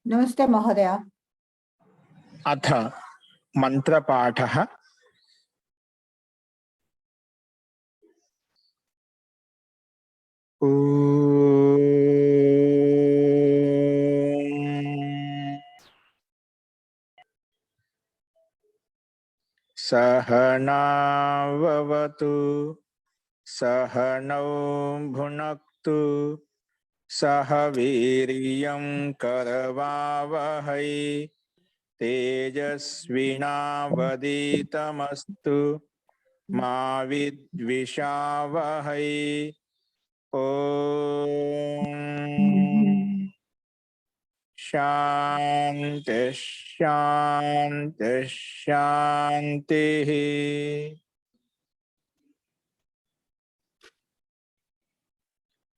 नमस्ते महोदय। अथ मंत्रपाठः। सहनाववतु सहनौ भुनक्तु सह वीर्यं करवावहै तेजस्विनावधीतमस्तु मा विद्विषावहै। ओम शांति शांति शांति।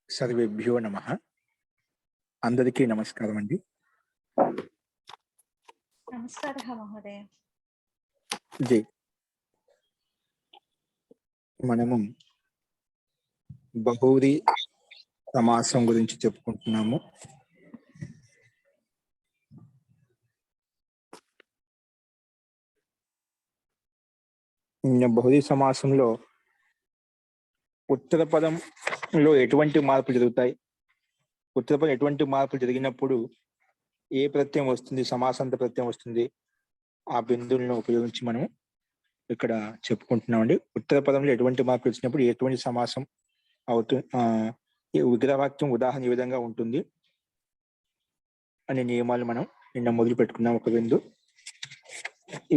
सर्वेभ्यो नमः। अंदरिकी नमस्कारम अंडी। नमस्कारः महोदय। जी మనము బహువ్రీ సమాసం గురించి చెప్పుకుంటున్నాము. బహువ్రీ సమాసంలో ఉత్తర పదంలో ఎటువంటి మార్పులు జరుగుతాయి, ఉత్తర పదం ఎటువంటి మార్పులు జరిగినప్పుడు ఏ ప్రత్యయం వస్తుంది, సమాసాంత ప్రత్యయం వస్తుంది, ఆ బిందువులను ఉపయోగించి మనం ఇక్కడ చెప్పుకుంటున్నామండి. ఉత్తర పదంలో ఎటువంటి మార్పులు వచ్చినప్పుడు ఎటువంటి సమాసం అవుతుంది, విగ్రహవాక్యం ఉదాహరణ ఈ విధంగా ఉంటుంది అనే నియమాలు మనం నిన్న మొదలు పెట్టుకున్నాం ఒక బిందు.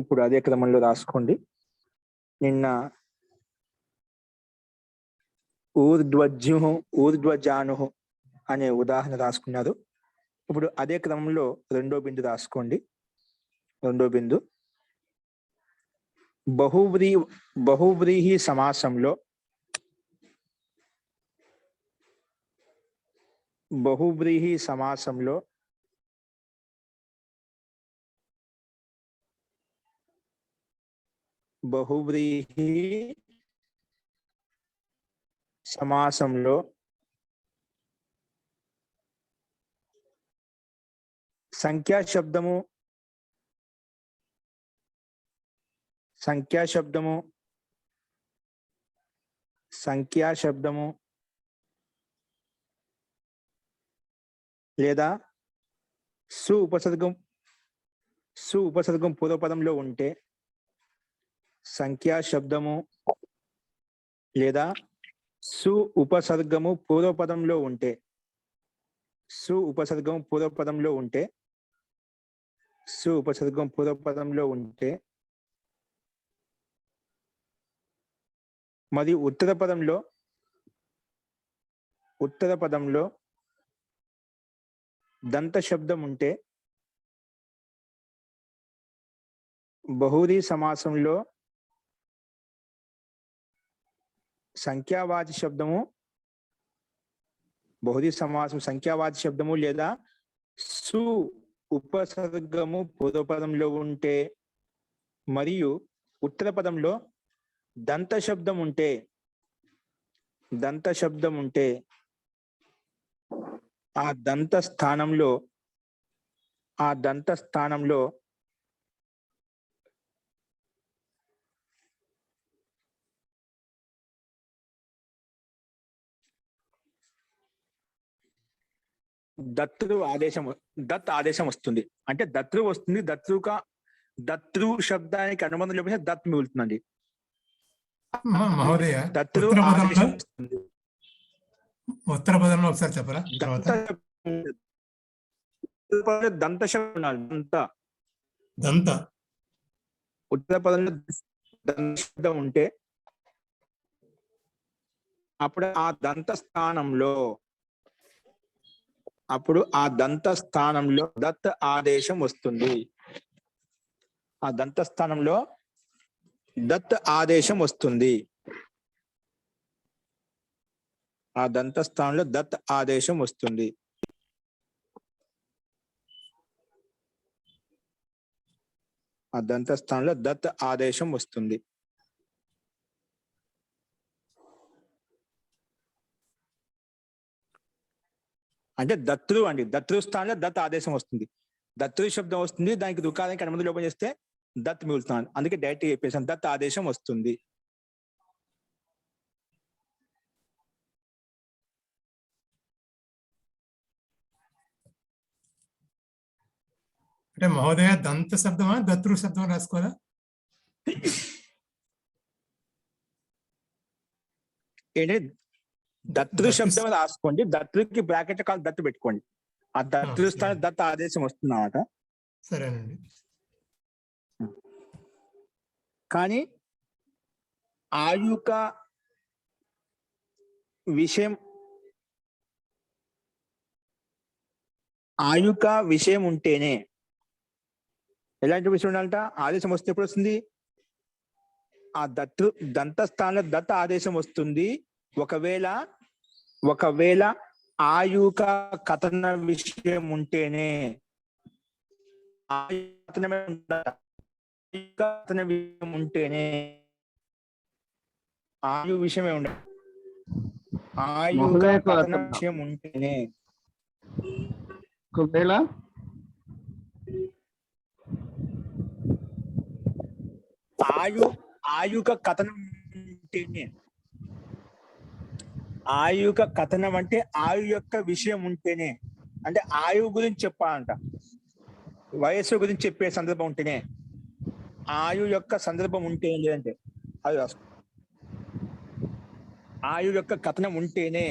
ఇప్పుడు అదే క్రమంలో రాసుకోండి. నిన్న ఊర్ధ్వజాను అనే ఉదాహరణ రాసుకున్నారు. ఇప్పుడు అదే క్రమంలో రెండో బిందు రాసుకోండి. రెండో బిందు బహువ్రీహి సమాసంలో సంఖ్యాశబ్దము లేదా సు ఉపసర్గం పూర్వపదంలో ఉంటే సంఖ్యాశబ్దము లేదా సు ఉపసర్గము పూర్వపదంలో ఉంటే మరియు ఉత్తర పదంలో దంత శబ్దం ఉంటే బహువ్రీ సమాసంలో సంఖ్యావాచి శబ్దము లేదా సు ఉపసర్గము పూర్వపదంలో ఉంటే మరియు ఉత్తర పదంలో దంత శబ్దం ఉంటే ఆ దంత స్థానంలో దత్ ఆదేశం వస్తుంది. అంటే దతృ వస్తుంది. దతృ శబ్దానికి అనుబంధం లేకపోతే దత్ మిగులుతుందండి. మహోదయ, ఉత్తర పదంలో ఒకసారి చెప్పరా? దంత ఉత్తర పదంలో దంత శబ్దం ఉంటే అప్పుడు ఆ దంత స్థానంలో దత్ ఆదేశం వస్తుంది. ఆ దంత స్థానంలో దత్ ఆదేశం వస్తుంది. ఆ దంత స్థానంలో దత్ ఆదేశం వస్తుంది. ఆ దంత స్థానంలో దత్ ఆదేశం వస్తుంది. అంటే దతృ స్థానంలో దత్ ఆదేశం వస్తుంది. దత్తు శబ్దం వస్తుంది, దానికి దుకాణానికి అనుమతి లోపం చేస్తే దత్ మిగులుతున్నాను, అందుకే డైరెక్ట్ చెప్పేసాను దత్ ఆదేశం వస్తుంది. అంటే మహోదయ దంత శబ్దమా దత్రు శబ్దం రాసుకోవాలా? ఏంటి దత్తు శబ్దం రాసుకోండి, దత్తుకి బ్రాకెట్ కాల్ దత్తు పెట్టుకోండి, ఆ దత్తు స్థానం దత్ ఆదేశం వస్తుంది అన్నమాట. సరేనండి. కానీ ఆయుక విషయం ఉంటేనే, ఎలాంటి విషయం ఉండాలంట, ఆదేశం వస్తే ఎప్పుడు వస్తుంది, ఆ దంత స్థానంలో దత్త ఆదేశం వస్తుంది. ఒకవేళ ఆయుక కథన విషయం ఉంటేనే, కథన విషయం ఉంటేనే, ఆయు విషయమే ఉండాలి, ఆయుక కథన విషయం ఉంటేనే. ఒకవేళ ఆయుక కథనం ఉంటేనే, ఆయుక కథనం అంటే ఆయు యొక్క విషయం ఉంటేనే, అంటే ఆయువు గురించి చెప్పాలంట, వయస్సు గురించి చెప్పే సందర్భం ఉంటేనే, ఆయు యొక్క సందర్భం ఉంటేనే, లేదంటే అది రాసుకో, ఆయు యొక్క కథనం ఉంటేనే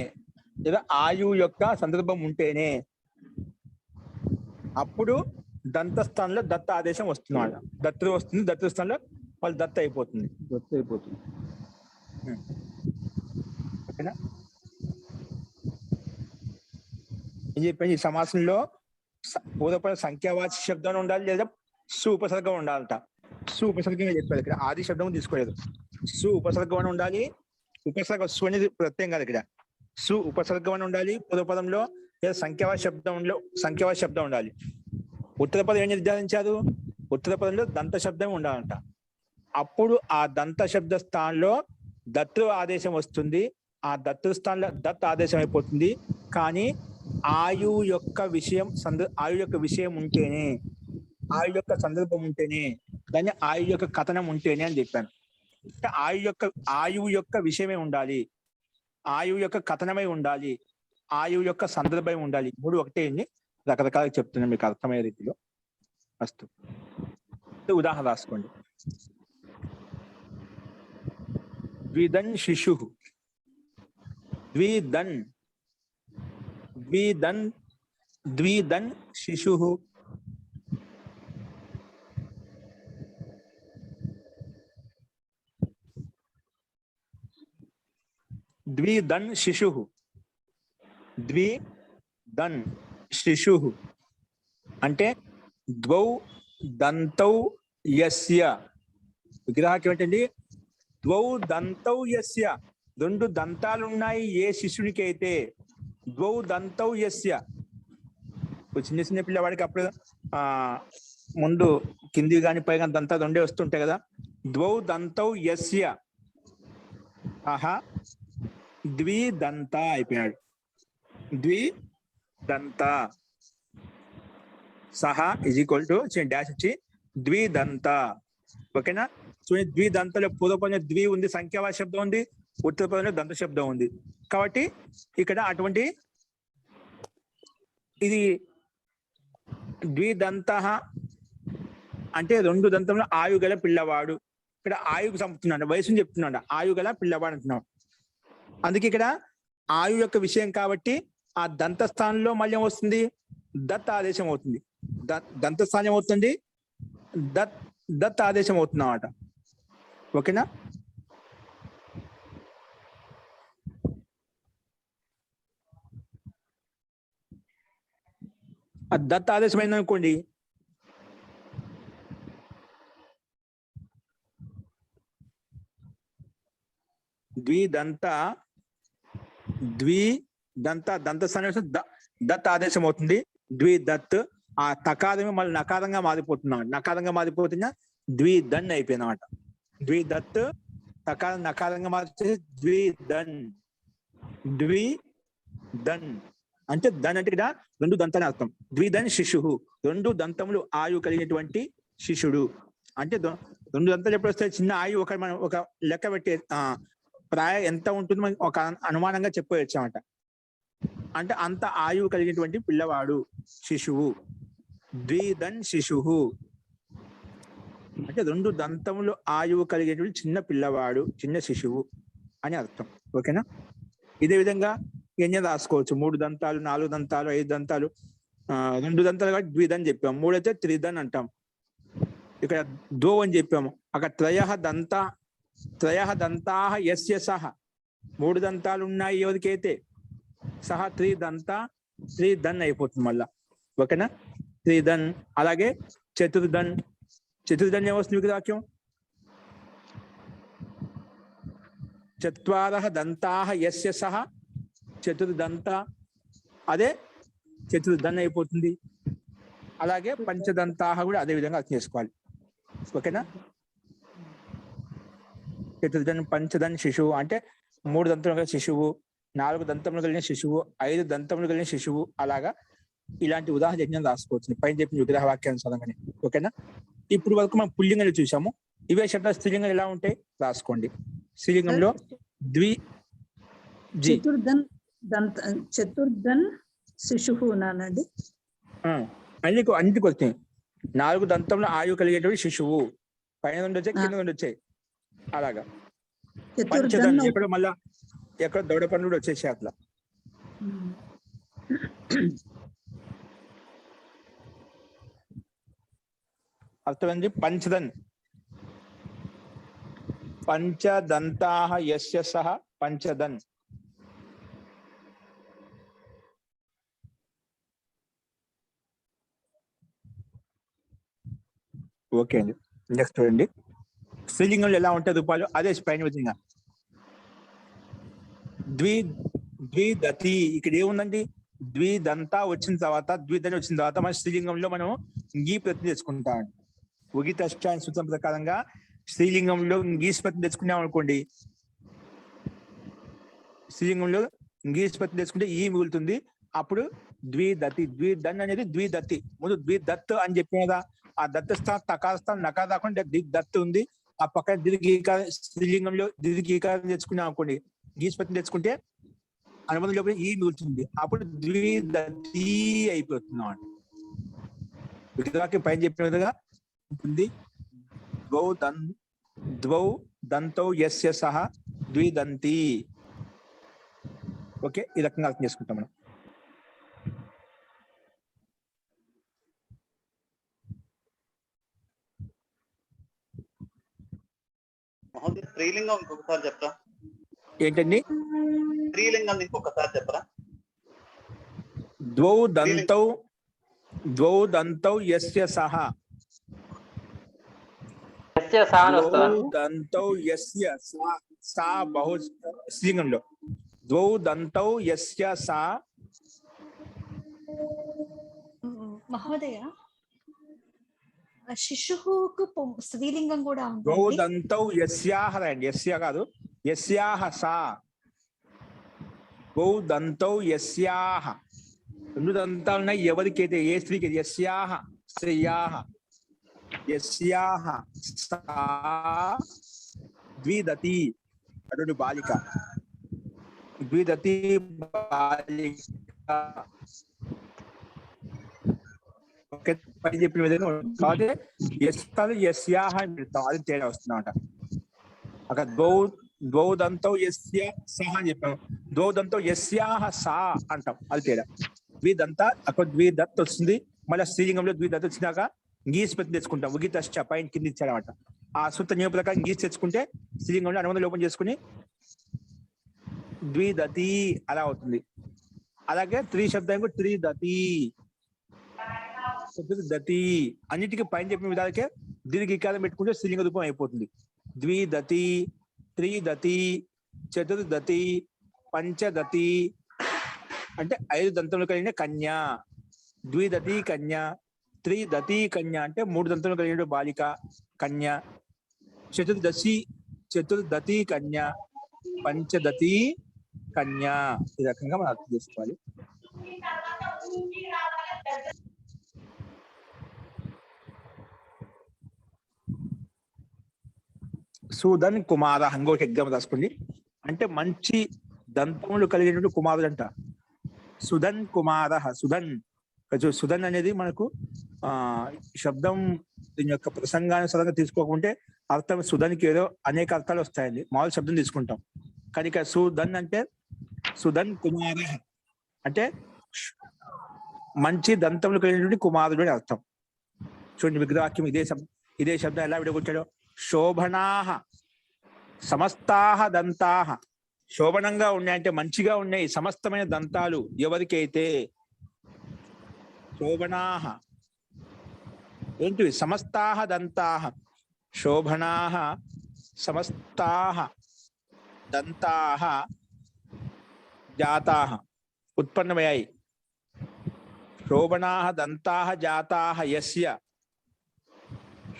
లేదా ఆయువు యొక్క సందర్భం ఉంటేనే అప్పుడు దంతస్థానంలో దత్త ఆదేశం వస్తుంది, దత్తు వస్తుంది, దత్తు స్థానంలో వాళ్ళు దత్త అయిపోతుంది. ఓకేనా? ఏం చెప్పాను, ఈ సమాసంలో పూర్వపద సంఖ్యావాచి శబ్దం ఉండాలి లేదా ఉపసర్గం ఉండాలట. ఉపసర్గంగా చెప్పారు, ఇక్కడ ఆది శబ్దం తీసుకోలేదు, ఉపసర్గం అని ఉండాలి. ఉపసర్గ అనేది ప్రత్యయం కాదు, ఇక్కడ ఉపసర్గం అని ఉండాలి పూర్వపదంలో, లేదా సంఖ్యావాచి శబ్దం ఉండాలి. ఉత్తర పదం ఏం నిర్ధారించారు, ఉత్తర పదంలో దంత శబ్దం ఉండాలంట. అప్పుడు ఆ దంత శబ్ద స్థానంలో దత్తు ఆదేశం వస్తుంది, ఆ దత్తు స్థానంలో దత్ ఆదేశం అయిపోతుంది. కానీ ఆయు యొక్క విషయం ఉంటేనే, ఆయు యొక్క సందర్భం ఉంటేనే, దాన్ని ఆయు యొక్క కథనం ఉంటేనే అని చెప్పాను. ఆయువు యొక్క విషయమే ఉండాలి, ఆయువు యొక్క కథనమై ఉండాలి, ఆయువు యొక్క సందర్భం ఉండాలి. మూడు ఒకటే అండి, రకరకాలుగా చెప్తున్నాను మీకు అర్థమయ్యే రీతిలో. అస్తు, ఉదాహరణ రాసుకోండి. ద్విదన్ శిశు, ద్విదన్ శిశు, ద్విదన్ శిశు అంటే ద్వౌ దంతౌ యస్య, విగ్రహానికి ఏమిటండి, ద్వౌ దంతౌ యస్య, రెండు దంతాలు ఉన్నాయి ఏ శిశునికి అయితే, ద్వౌ దంతౌ యస్య. చిన్న చిన్న పిల్లవాడికి అప్పుడు ముందు కింది కానీ పైగా దంతా రెండే వస్తుంటాయి కదా. ద్వౌ దంతౌ యస్య ఆహా ద్విదంత అయిపోయాడు, ద్విదంత సహా ఈజ్ ఈక్వల్ టు డాష్ వచ్చి ద్విదంత. ఓకేనా? చూడండి, ద్విదంతలో పూర్వపదంలో ద్వి ఉంది, సంఖ్యావాచక శబ్దం ఉంది, ఉత్తర పదంలో దంత శబ్దం ఉంది. కాబట్టి ఇక్కడ అటువంటి ఇది ద్విదంత అంటే రెండు దంతంలో ఆయు గల పిల్లవాడు. ఇక్కడ ఆయుకు చంపుతున్నాడు, వయసుని చెప్తున్నాడు, ఆయు గల పిల్లవాడు అంటున్నాడు. అందుకే ఇక్కడ ఆయు యొక్క విషయం కాబట్టి ఆ దంత స్థానంలో మళ్ళీ వస్తుంది దత్ ఆదేశం అవుతుంది, దంత స్థానం అవుతుంది దత్ ఆదేశం అవుతుంది అన్నమాట. ఓకేనా? ఆ దత్ ఆదేశం అయిందనుకోండి, దంత స్థానం దత్ ఆదేశం అవుతుంది, ద్విదత్. ఆ తకారమే మళ్ళీ నకారంగా మారిపోతున్నాడు, నకారంగా మారిపోతున్నా ద్విదన్ అయిపోయింది అన్నమాట. ద్విదత్ తకారం నకారంగా మార్చేసి ద్విదన్ అంటే దాని అంటే ఇక్కడ రెండు దంతాన్ని అర్థం. ద్విధన్ శిశువు, రెండు దంతములు ఆయువు కలిగినటువంటి శిశుడు. అంటే రెండు దంతాలు ఎప్పుడు వస్తాయి? చిన్న ఆయువు మనం ఒక లెక్క పెట్టే ప్రాయ ఎంత ఉంటుంది మనం ఒక అనుమానంగా చెప్పవచ్చామట. అంటే అంత ఆయువు కలిగినటువంటి పిల్లవాడు శిశువు. ద్విధన్ శిశువు అంటే రెండు దంతములు ఆయువు కలిగేటువంటి చిన్న పిల్లవాడు, చిన్న శిశువు అని అర్థం. ఓకేనా? ఇదే విధంగా ఎన్ని రాసుకోవచ్చు? 3 దంతాలు, 4 దంతాలు, 5 దంతాలు, 2 దంతాలు కాబట్టి ద్విధన్ చెప్పాము. 3 అయితే త్రిధన్ అంటాం. ఇక్కడ దో అని చెప్పాము. అక్కడ త్రయ దంతా యస్య సహ, 3 దంతాలు ఉన్నాయి ఎవరికైతే, సహ త్రిధన్ అయిపోతుంది మళ్ళా. ఓకేనా? త్రిధన్. అలాగే చతుర్ధన్ ఏమొస్తుంది మీకు వాక్యం? చత్వారః దంతాః యస్య సహ చతుర్దంత, అదే చతుర్ధన్ అయిపోతుంది. అలాగే పంచదంతాః కూడా అదే విధంగా అర్థం చేసుకోవాలి. ఓకేనా? చతుర్ధన్, పంచధన్ శిశువు అంటే 3 దంతములు కలిగిన శిశువు, 4 దంతములు కలిగిన శిశువు, 5 దంతములు కలిగిన శిశువు. అలాగా ఇలాంటి ఉదాహరణ యజ్ఞం రాసుకోవచ్చు పైన చెప్పిన విగ్రహ వాక్యానుసారంగానే. ఓకేనా? ఇప్పుడు వరకు మనం పుల్లింగాలు చూసాము. ఇవే శబ్దాలు స్త్రీలింగాలు ఎలా ఉంటాయి రాసుకోండి. స్త్రీలింగంలో చతుర్ధన్ శిశువు నానండి. అన్నిటికి వస్తాయి. 4 దంతంలో ఆయువు కలిగేటువంటి శిశువు. పైన నుండి వచ్చాయి, కింద నుండి వచ్చాయి. అలాగా పంచదన్ ఎక్కడ మళ్ళా ఎక్కడ దౌడ పనులు కూడా వచ్చేసి అట్లా. అర్థమైంది? పంచదన్, పంచదంతాః యస్య సహ పంచదన్. ఓకే అండి. నెక్స్ట్ చూడండి. స్త్రీలింగంలో ఎలా ఉంటాయి రూపాలు? అదే పైన విధంగా ద్విదతి. ఇక్కడ ఏముందండి? ద్విదంతా వచ్చిన తర్వాత, ద్విదని వచ్చిన తర్వాత మన స్త్రీలింగంలో మనం ఇంగీ ప్రతి తెచ్చుకుంటాం. ఉగిత సూత్రం ప్రకారంగా స్త్రీలింగంలో ఇంగీస్పతి తెచ్చుకున్నాం అనుకోండి, స్త్రీలింగంలో ఇంగీస్పతి తెచ్చుకుంటే ఈ మిగులుతుంది. అప్పుడు ద్విదతి. ద్విధన్ అనేది ద్విదతి. ముందు ద్విదత్ అని చెప్పిన కదా, ఆ దత్త స్థానం తకార స్థానం నకార రాకుండా దత్తు ఉంది. ఆ పక్కన దీర్ఘీకార, స్త్రీలింగంలో దీర్ఘీకారం తెచ్చుకున్నాం అనుకోండి, గీస్పతిని తెచ్చుకుంటే అనుబంధం లోపల ఈ మిగులుతుంది. అప్పుడు ద్విదతి అయిపోతున్నాం అండి. విగ్రహానికి పైన చెప్పిన విధంగా ఉంటుంది. ద్వౌ దంతౌ యస్య సహ ద్విదంతి. ఓకే, ఈ రకంగా అర్థం చేసుకుంటాం మనం. స్త్రీలింగం ఇంకొకసారి చెప్పరా? ఏంటండి? స్త్రీలింగం ఇంకొకసారి చెప్పరా? ద్వౌ దంతౌ యస్య సహ. దంతౌ యస్య సా బహు స్త్రీలింగంలో. ద్వౌ దంతౌ యస్య సా. మహోదయ, శిశువుకు స్త్రీలింగం కూడా ఉంది. ద్వౌ దంతౌ యస్యాహ అండి, యస్య కాదు, యస్యాహ సా. ద్వౌ దంతౌ యస్యాహ. 2 దంతాలు ఉన్నాయి ఎవరికైతే, ఏ స్త్రీకి? యస్యాహ స్త్రీయాహ. యస్యాహ సా ద్విదతి. అటువంటి బాలిక, ద్విదతి బాలిక. పని చెప్పిన విధంగా కాబట్టి యస్యాహ అని పెడతాం. అది తేడా వస్తుందన్నమాట. అక్కడ ద్వౌ దంతౌ యస్య సహ అని చెప్పాము. ద్వౌ దంతౌ యస్యాహ సా అంటాం. అది తేడా. ద్విదంత, అక్కడ ద్విదత్ వస్తుంది. మళ్ళీ స్త్రీలింగంలో ద్విదత్ వచ్చినాక గీస్పతి తెచ్చుకుంటాం. ఉగితశ్చ పైన కింద ఇచ్చారన్నమాట. ఆ సూత్ర నియమ ప్రకారం గీసి తెచ్చుకుంటే స్త్రీలింగంలో అనుబంధం లోపం చేసుకుని ద్విదతి అలా అవుతుంది. అలాగే త్రీ శబ్దం కూడా త్రిదతి, చతుర్దతి. అన్నిటికీ పైన చెప్పిన విధాలకే దీర్ఘీకారం పెట్టుకుంటే స్త్రీలింగ రూపం అయిపోతుంది. ద్విదతి, త్రిదతి, చతుర్దతి, పంచదతి అంటే 5 దంతములు కలిగిన కన్య. ద్విదతి కన్య, త్రిదతి కన్య అంటే 3 దంతములు కలిగిన బాలిక కన్య. చతుర్దతి కన్య, పంచదతి కన్య. ఈ రకంగా మనం అర్థం చేసుకోవాలి. సుధన్ కుమార ఇంకొక ఎగ్జాంపుల్ రాసుకోండి. అంటే మంచి దంతములు కలిగినటువంటి కుమారుడు అంట. సుధన్ కుమార. సుధన్ సుధన్ అనేది మనకు శబ్దం దీని యొక్క ప్రసంగానుసారంగా తీసుకోకుంటే అర్థం సుధన్కి ఏదో అనేక అర్థాలు వస్తాయండి. మామూలు శబ్దం తీసుకుంటాం. కానీ ఇక్కడ సుధన్ అంటే సుధన్ కుమార అంటే మంచి దంతములు కలిగినటువంటి కుమారుడు అని అర్థం. చూడండి విగ్రహవాక్యం ఇదే శబ్దం ఎలా విడగొట్టాడో. శోభనాహ సమస్తాహ దంతాహ. శోభనంగా ఉన్నాయంటే మంచిగా ఉన్నాయి సమస్తమైన దంతాలు ఎవరికైతే. శోభనాహ ఏంటివి? సమస్తాహ దంతాహ. శోభనాహ సమస్తాహ దంతాహ జాతాహ ఉత్పన్నమయ్యాయి. శోభనాహ దంతాహ జాతాహ యస్య.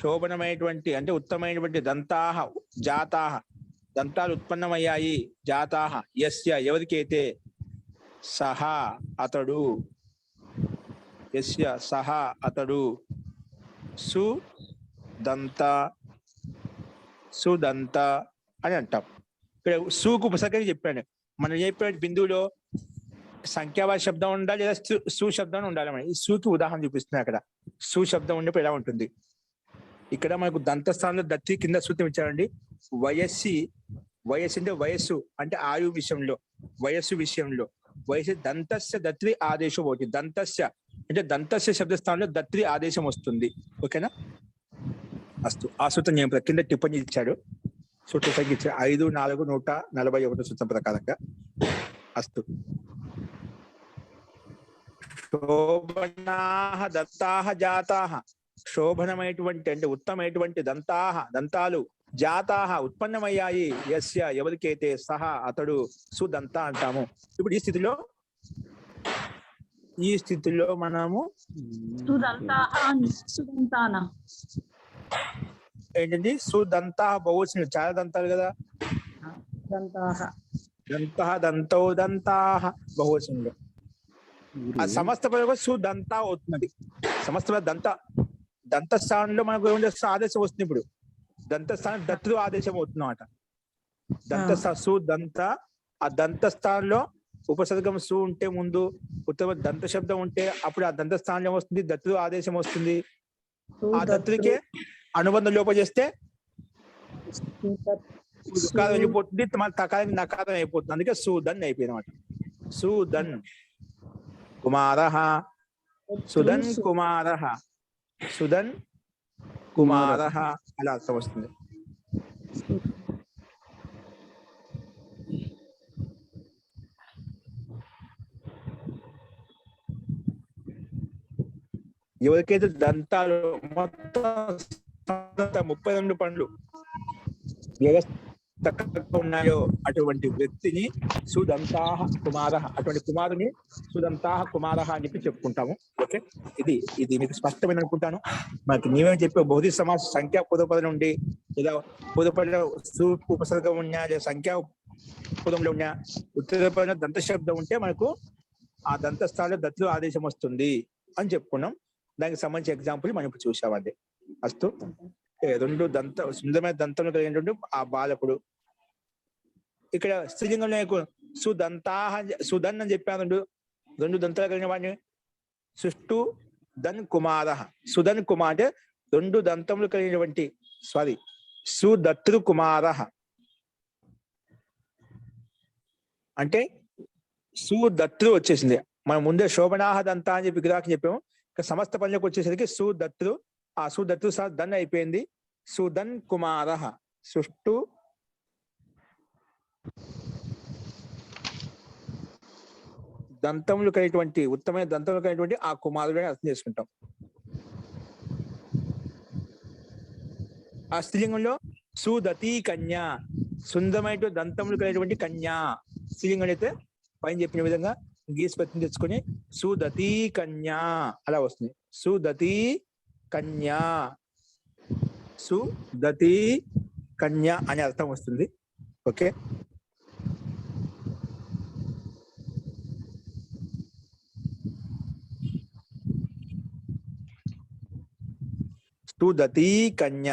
శోభనమైనటువంటి అంటే ఉత్తమమైనటువంటి దంతాహ జాతాహ దంతాలు ఉత్పన్నమయ్యాయి. జాతాహ యస్య ఎవరికైతే. సహా అతడు. యస్య సహా అతడు. సుదంత సుదంత అని అంటాం. ఇక్కడ సుకు ఉపసర్గని చెప్పాను. మనం చెప్పే బిందువులో సంఖ్యావాచ శబ్దం ఉండాలి లేదా సు శబ్దం ఉండాలి. మనం ఈ సుకి ఉదాహరణ చూపిస్తున్నాయి. అక్కడ సు శబ్దం ఉన్నప్పుడు ఎలా ఉంటుంది. ఇక్కడ మనకు దంతస్థానంలో దత్తి కింద సూత్రం ఇచ్చారండి. వయస్సు అంటే వయస్సు అంటే ఆయు విషయంలో వయస్సు విషయంలో వయస్సు దంతస్య దత్రి ఆదేశం ఒకటి. దంతస్య అంటే దంతస్య శబ్దస్థానంలో దత్రి ఆదేశం వస్తుంది. ఓకేనా? అస్తు. ఆ సూత్రం నేను కింద టిప్పణి ఇచ్చాడు. సూత్ర సంఖ్య ఇచ్చాడు 5,4,141 సూత్రం ప్రకారంగా. అస్తు. శోభనాహ దత్తాహ జాతాహ. శోభనమైనటువంటి అంటే ఉత్తమైనటువంటి దంతాలు జాతాహ ఉత్పన్నమయ్యాయి. యస్య ఎవరికైతే. సహా అతడు. సుదంత అంటాము. ఇప్పుడు ఈ స్థితిలో మనము ఏంటండి సుదంతా బహువచనం. చాలా దంతాలు కదా. దంతాహ బహువచనంలో ఆ సమస్త ప్రయోగం సుదంతా అవుతున్నది. సమస్త దంతస్థానంలో మనకు ఆదేశం వస్తుంది. ఇప్పుడు దంతస్థానం దత్తు ఆదేశం అవుతుంది అన్నమాట. సుదంత. ఆ దంతస్థానంలో ఉపసర్గం సు ఉంటే ముందు ఉత్తమ దంత శబ్దం ఉంటే అప్పుడు ఆ దంతస్థానంలో వస్తుంది దత్తు ఆదేశం వస్తుంది. ఆ దత్తుడికే అనుబంధం లోప చేస్తే ఉకారం వెళ్ళిపోతుంది. మళ్ళీ తకారానికి నకారం అయిపోతుంది. అందుకే సుదన్ అయిపోయింది అనమాట. సుదన్ కుమారః. సుదన్ కుమారః. సుదన్ కుమారః అలా అర్థం వస్తుంది. ఎవరికైతే దంతాలు మొత్తం 32 పండ్లు వ్యవస్థ ఉన్నాయో అటువంటి వ్యక్తిని సుదంతాహ కుమారః. అటువంటి కుమారుని సుదంతాహ కుమారః అని చెప్పి చెప్పుకుంటాము. ఓకే, ఇది మీకు స్పష్టమైన అనుకుంటాను. మనకి నీవేం చెప్పే బౌద్ధిక సమాస సంఖ్యా పొదపద నుండి లేదా పొదపడిన సు ఉపసర్గం ఉన్నా లేదా సంఖ్యా పదంలో ఉన్న ఉత్తరపడిన దంత శబ్దం ఉంటే మనకు ఆ దంత స్థానంలో దత్తు ఆదేశం వస్తుంది అని చెప్పుకున్నాం. దానికి సంబంధించి ఎగ్జాంపుల్ మనం ఇప్పుడు చూసామండి. అస్తు. 2 సుందరమైన దంతంలో కలిగినటువంటి ఆ బాలకుడు. ఇక్కడ స్త్రీలింగంలో సుధన్ అని చెప్పాను. 2 దంతాలు కలిగిన వాడిని సుష్టు దన్ కుమారః. సుధన్ కుమార్ అంటే 2 దంతములు కలిగినటువంటి సుదత్తృ కుమారః అంటే సుదత్తృ వచ్చేసింది. మనం ముందే శోభనాహ దంత అని చెప్పి విగ్రహాకి చెప్పాము. ఇక సమస్త పనులకు వచ్చేసరికి సుదత్తృ. ఆ సుదత్తృ దన్ అయిపోయింది. సుదన్ కుమారః. సుష్టు దంతములు కలిగినటువంటి ఉత్తమైన దంతములు కలిగినటువంటి ఆ కుమారుడిని అర్థం చేసుకుంటాం. ఆ స్త్రీలింగంలో సుదతి కన్య. సుందరమైన దంతములు కలిగినటువంటి కన్యా. స్త్రీలింగం అయితే పైన చెప్పిన విధంగా గీస్పత్తిని తెచ్చుకొని సుదతి కన్యా అలా వస్తుంది. సుదతి కన్యా. సుదతి కన్య అనే అర్థం వస్తుంది. ఓకే, సుదతి కన్య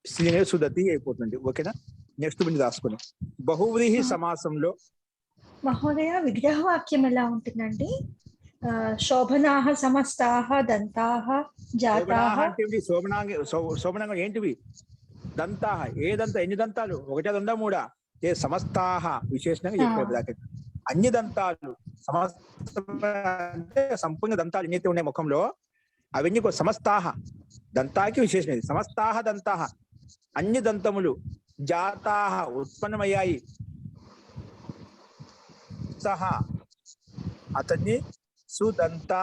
స్త్రీలింగం సుదతి అయిపోతుంది. ఓకేనా? నెక్స్ట్ బిందు రాసుకొని బహువ్రీహి సమాసంలో మహోదయ విగ్రహవాక్యం ఎలా ఉంటుందండి? శోభనాహ సమస్తాహ దంతాహ జాతాహ. శోభనాహ అంటే ఏంటి? శోభనాంగం ఏంటివి? దంతాహ. ఏ దంత? ఎన్ని దంతాలు? ఒకటే దంతా మూడా? ఏ సమస్తాహ విశేషణంగా చెప్పారు బ్రాకెట్. అన్ని దంతాలు అంటే సంపూర్ణ దంతాలు ఎన్నైతే ఉన్నాయి ముఖంలో అవన్నీ సమస్తాహ దంతాకి విశేషణ. సమస్తాహ దంతాహ అన్ని దంతములు జాతాహ ఉత్పన్నమయ్యాయి. సహా అతన్ని సుదంత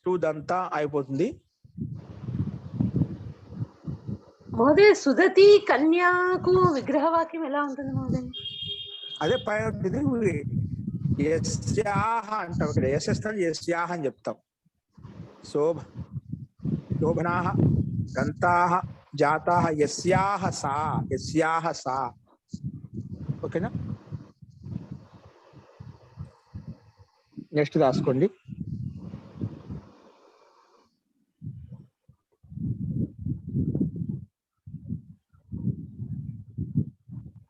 సుదంత అయిపోతుంది. మహోదయ సుదతి కన్యాకు విగ్రహవాక్యం ఎలా ఉంటుంది మహోదయ? అదే పైన యస్యాహ అంటాం. ఇక్కడ యశస్థానం యస్యాహ అని చెప్తాం. శోభనాహ దంతాహ జాతాహ యస్యాహ సా. యస్యాహ సా. ఓకేనా? నెక్స్ట్ రాసుకోండి.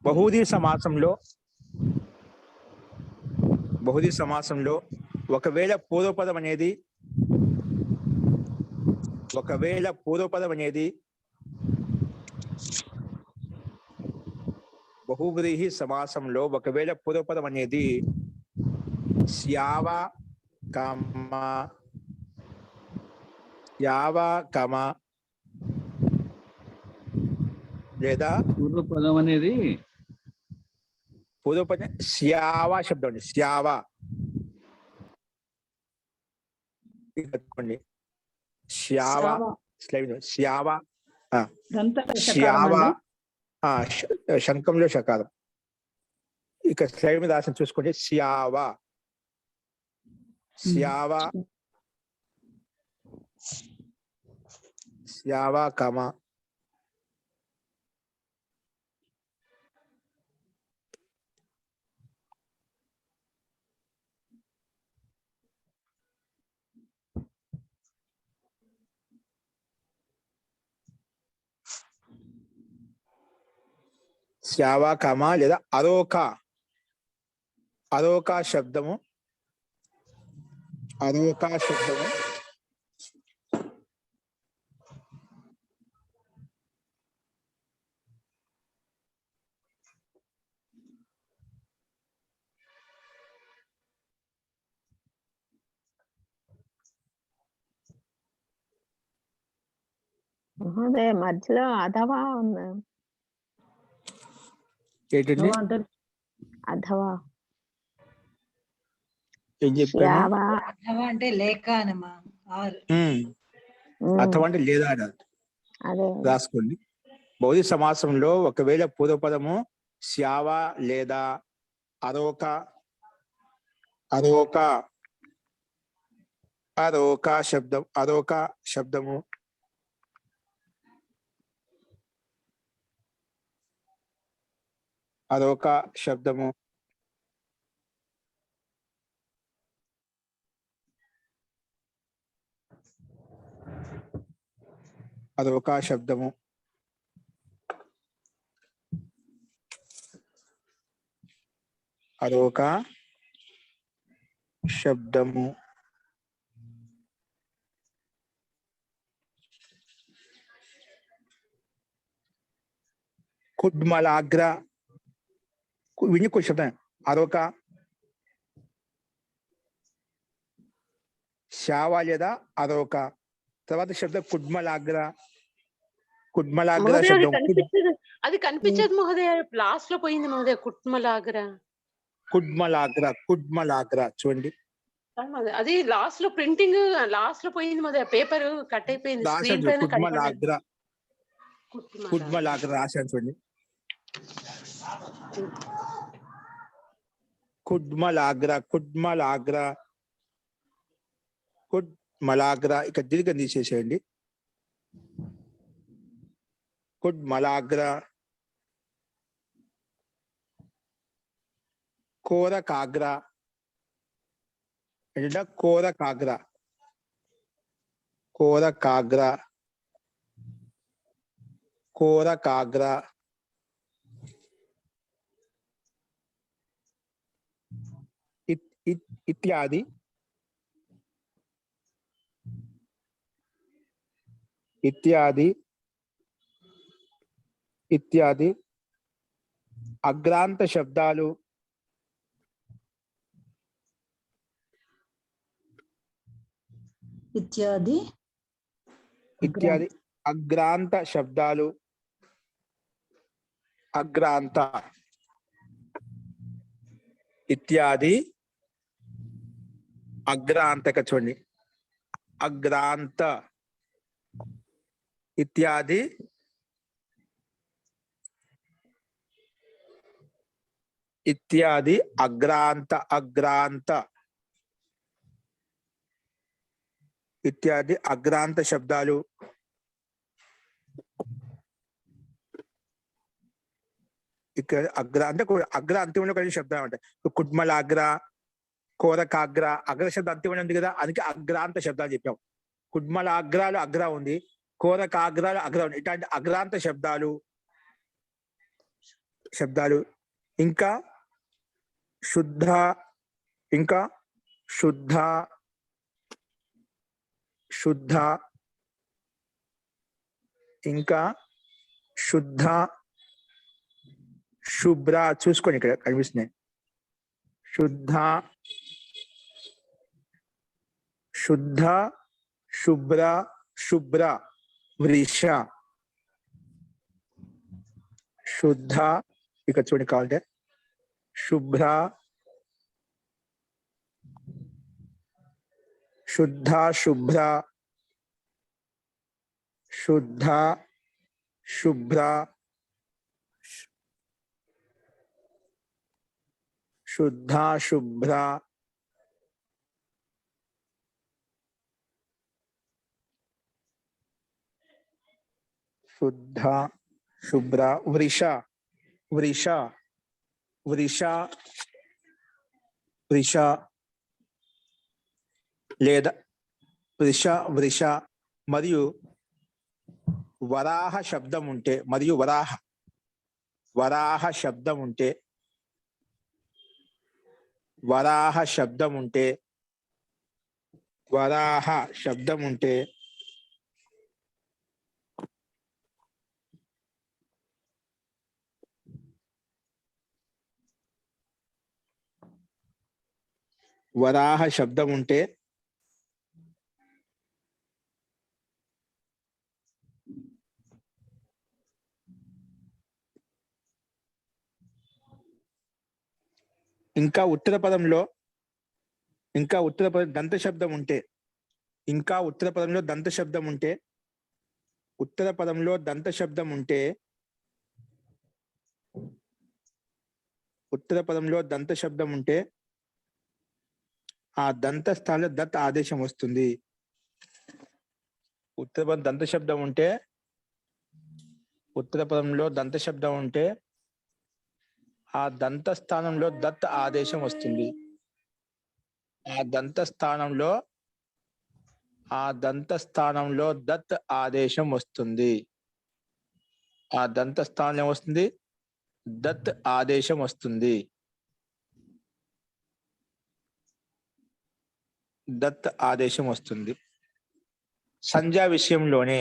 బహువ్రీహి సమాసంలో ఒకవేళ పూర్వపదం అనేది బహువ్రీహి సమాసంలో ఒకవేళ పూర్వపదం అనేది శ్యావ కమ లేదా పూర్వపదం అనేది పూర్వపదం శ్యావ శబ్దం అండి. శ్యావ శ్యావ శ్యావ శ్యావ శంఖంలో శకారం. ఇక స్లైడ్ మీద రాసిన చూసుకోండి. శ్యావ శ్యావ శ్యావ కమ శ్యావ కమ లేదా అరోక శబ్దము మహోదయ మధ్యలో అధవా ఉంది. ఏంటండి? అధవా ఏం చెప్పాను? అంటే లేక అనమా అథవా అంటే లేదా అని రాసుకోండి. బహువ్రీహి సమాసంలో ఒకవేళ పూర్వపదము శ్యావ లేదా అరోక శబ్దము కుడ్మలాగ్ర విని శబ్దం అరోక శ్యావ లేదా అరోక. తర్వాత శబ్దం కుడ్మలాగ్ర శబ్దం. అది కనిపించదు మహోదయ. లాస్ట్ లో పోయింది మహోదయ. కుడ్మలాగ్ర చూడండి. అది లాస్ట్ లో ప్రింటింగ్ లాస్ట్ లో పోయింది మహోదయ. పేపర్ కట్ అయిపోయింది. స్క్రీన్ పైన కుడ్మలాగ్ర రాశాను చూడండి. కుడ్మలాగ్ర ఇక దీర్ఘం తీసేసేయండి. కుడ్మలాగ్ర కోరకాగ్ర ఏంటంటే కోర కాగ్ర, కోర కాగ్ర, కోర కాగ్ర, ఇత్యాది ఇత్యాది ఇత్యాది అగ్రాంత శబ్దాలు ఇత్యాది ఇత్యాది అగ్రాంత శబ్దాలు, అగ్రాంత ఇత్యాది అగ్రాంతక చూడండి, అగ్రాంత ఇత్యాది ఇత్యాది అగ్రాంత, అగ్రాంత ఇత్యాది అగ్రాంత శబ్దాలు ఇక్కడ అగ్ర అంటే అగ్ర అంతిమంలో కలిగిన శబ్దాలు అంటే కుడ్మలాగ్ర, కోరకాగ్ర, అగ్ర శబ్దం అంతిమంలో ఉంది కదా, అందుకే అగ్రాంత శబ్దాలు చెప్పాం. కుడ్మలాగ్రాలు అగ్ర ఉంది, కోరకాగ్రాలు అగ్ర ఉంది. ఇట్లాంటి అగ్రాంత శబ్దాలు శబ్దాలు ఇంకా శుద్ధ, ఇంకా శుద్ధ, శుద్ధ, ఇంకా శుద్ధ, శుభ్ర, చూసుకొని ఇక్కడ కనిపిస్తున్నాయి. శుద్ధ, శుద్ధ, శుభ్ర, శుభ్ర, వృష, శుద్ధ, ఇక్కడ చూడండి కావాలంటే శుభ్ర, శుద్ధ, శుభ్ర, శుద్ధ, శుభ్ర, శుద్ధ, శుభ్ర, శుద్ధ, శుభ్ర, వృష, వృష, వృష, వృష లేదా వృష, వృష మరియు వరాహ శబ్దం ఉంటే, మరియు వరాహ, వరాహ శబ్దం ఉంటే, వరాహ శబ్దం ఉంటే, వరాహ శబ్దం ఉంటే వరాహ శబ్దం ఉంటే ఇంకా ఉత్తర పదంలో, ఇంకా ఉత్తర పదం దంత శబ్దం ఉంటే, ఇంకా ఉత్తర పదంలో దంత శబ్దం ఉంటే, ఉత్తర పదంలో దంత శబ్దం ఉంటే, ఉత్తర పదంలో దంత శబ్దం ఉంటే ఆ దంత స్థానంలో దత్ ఆదేశం వస్తుంది. ఉత్తర పదం దంత శబ్దం ఉంటే, ఉత్తర పదంలో దంత శబ్దం ఉంటే ఆ దంత స్థానంలో దత్ ఆదేశం వస్తుంది. ఆ దంత స్థానంలో, ఆ దంత స్థానంలో దత్ ఆదేశం వస్తుంది. ఆ దంత స్థానం ఏమొస్తుంది? దత్ ఆదేశం వస్తుంది. దత్ ఆదేశం వస్తుంది. సంధ్యా విషయంలోనే,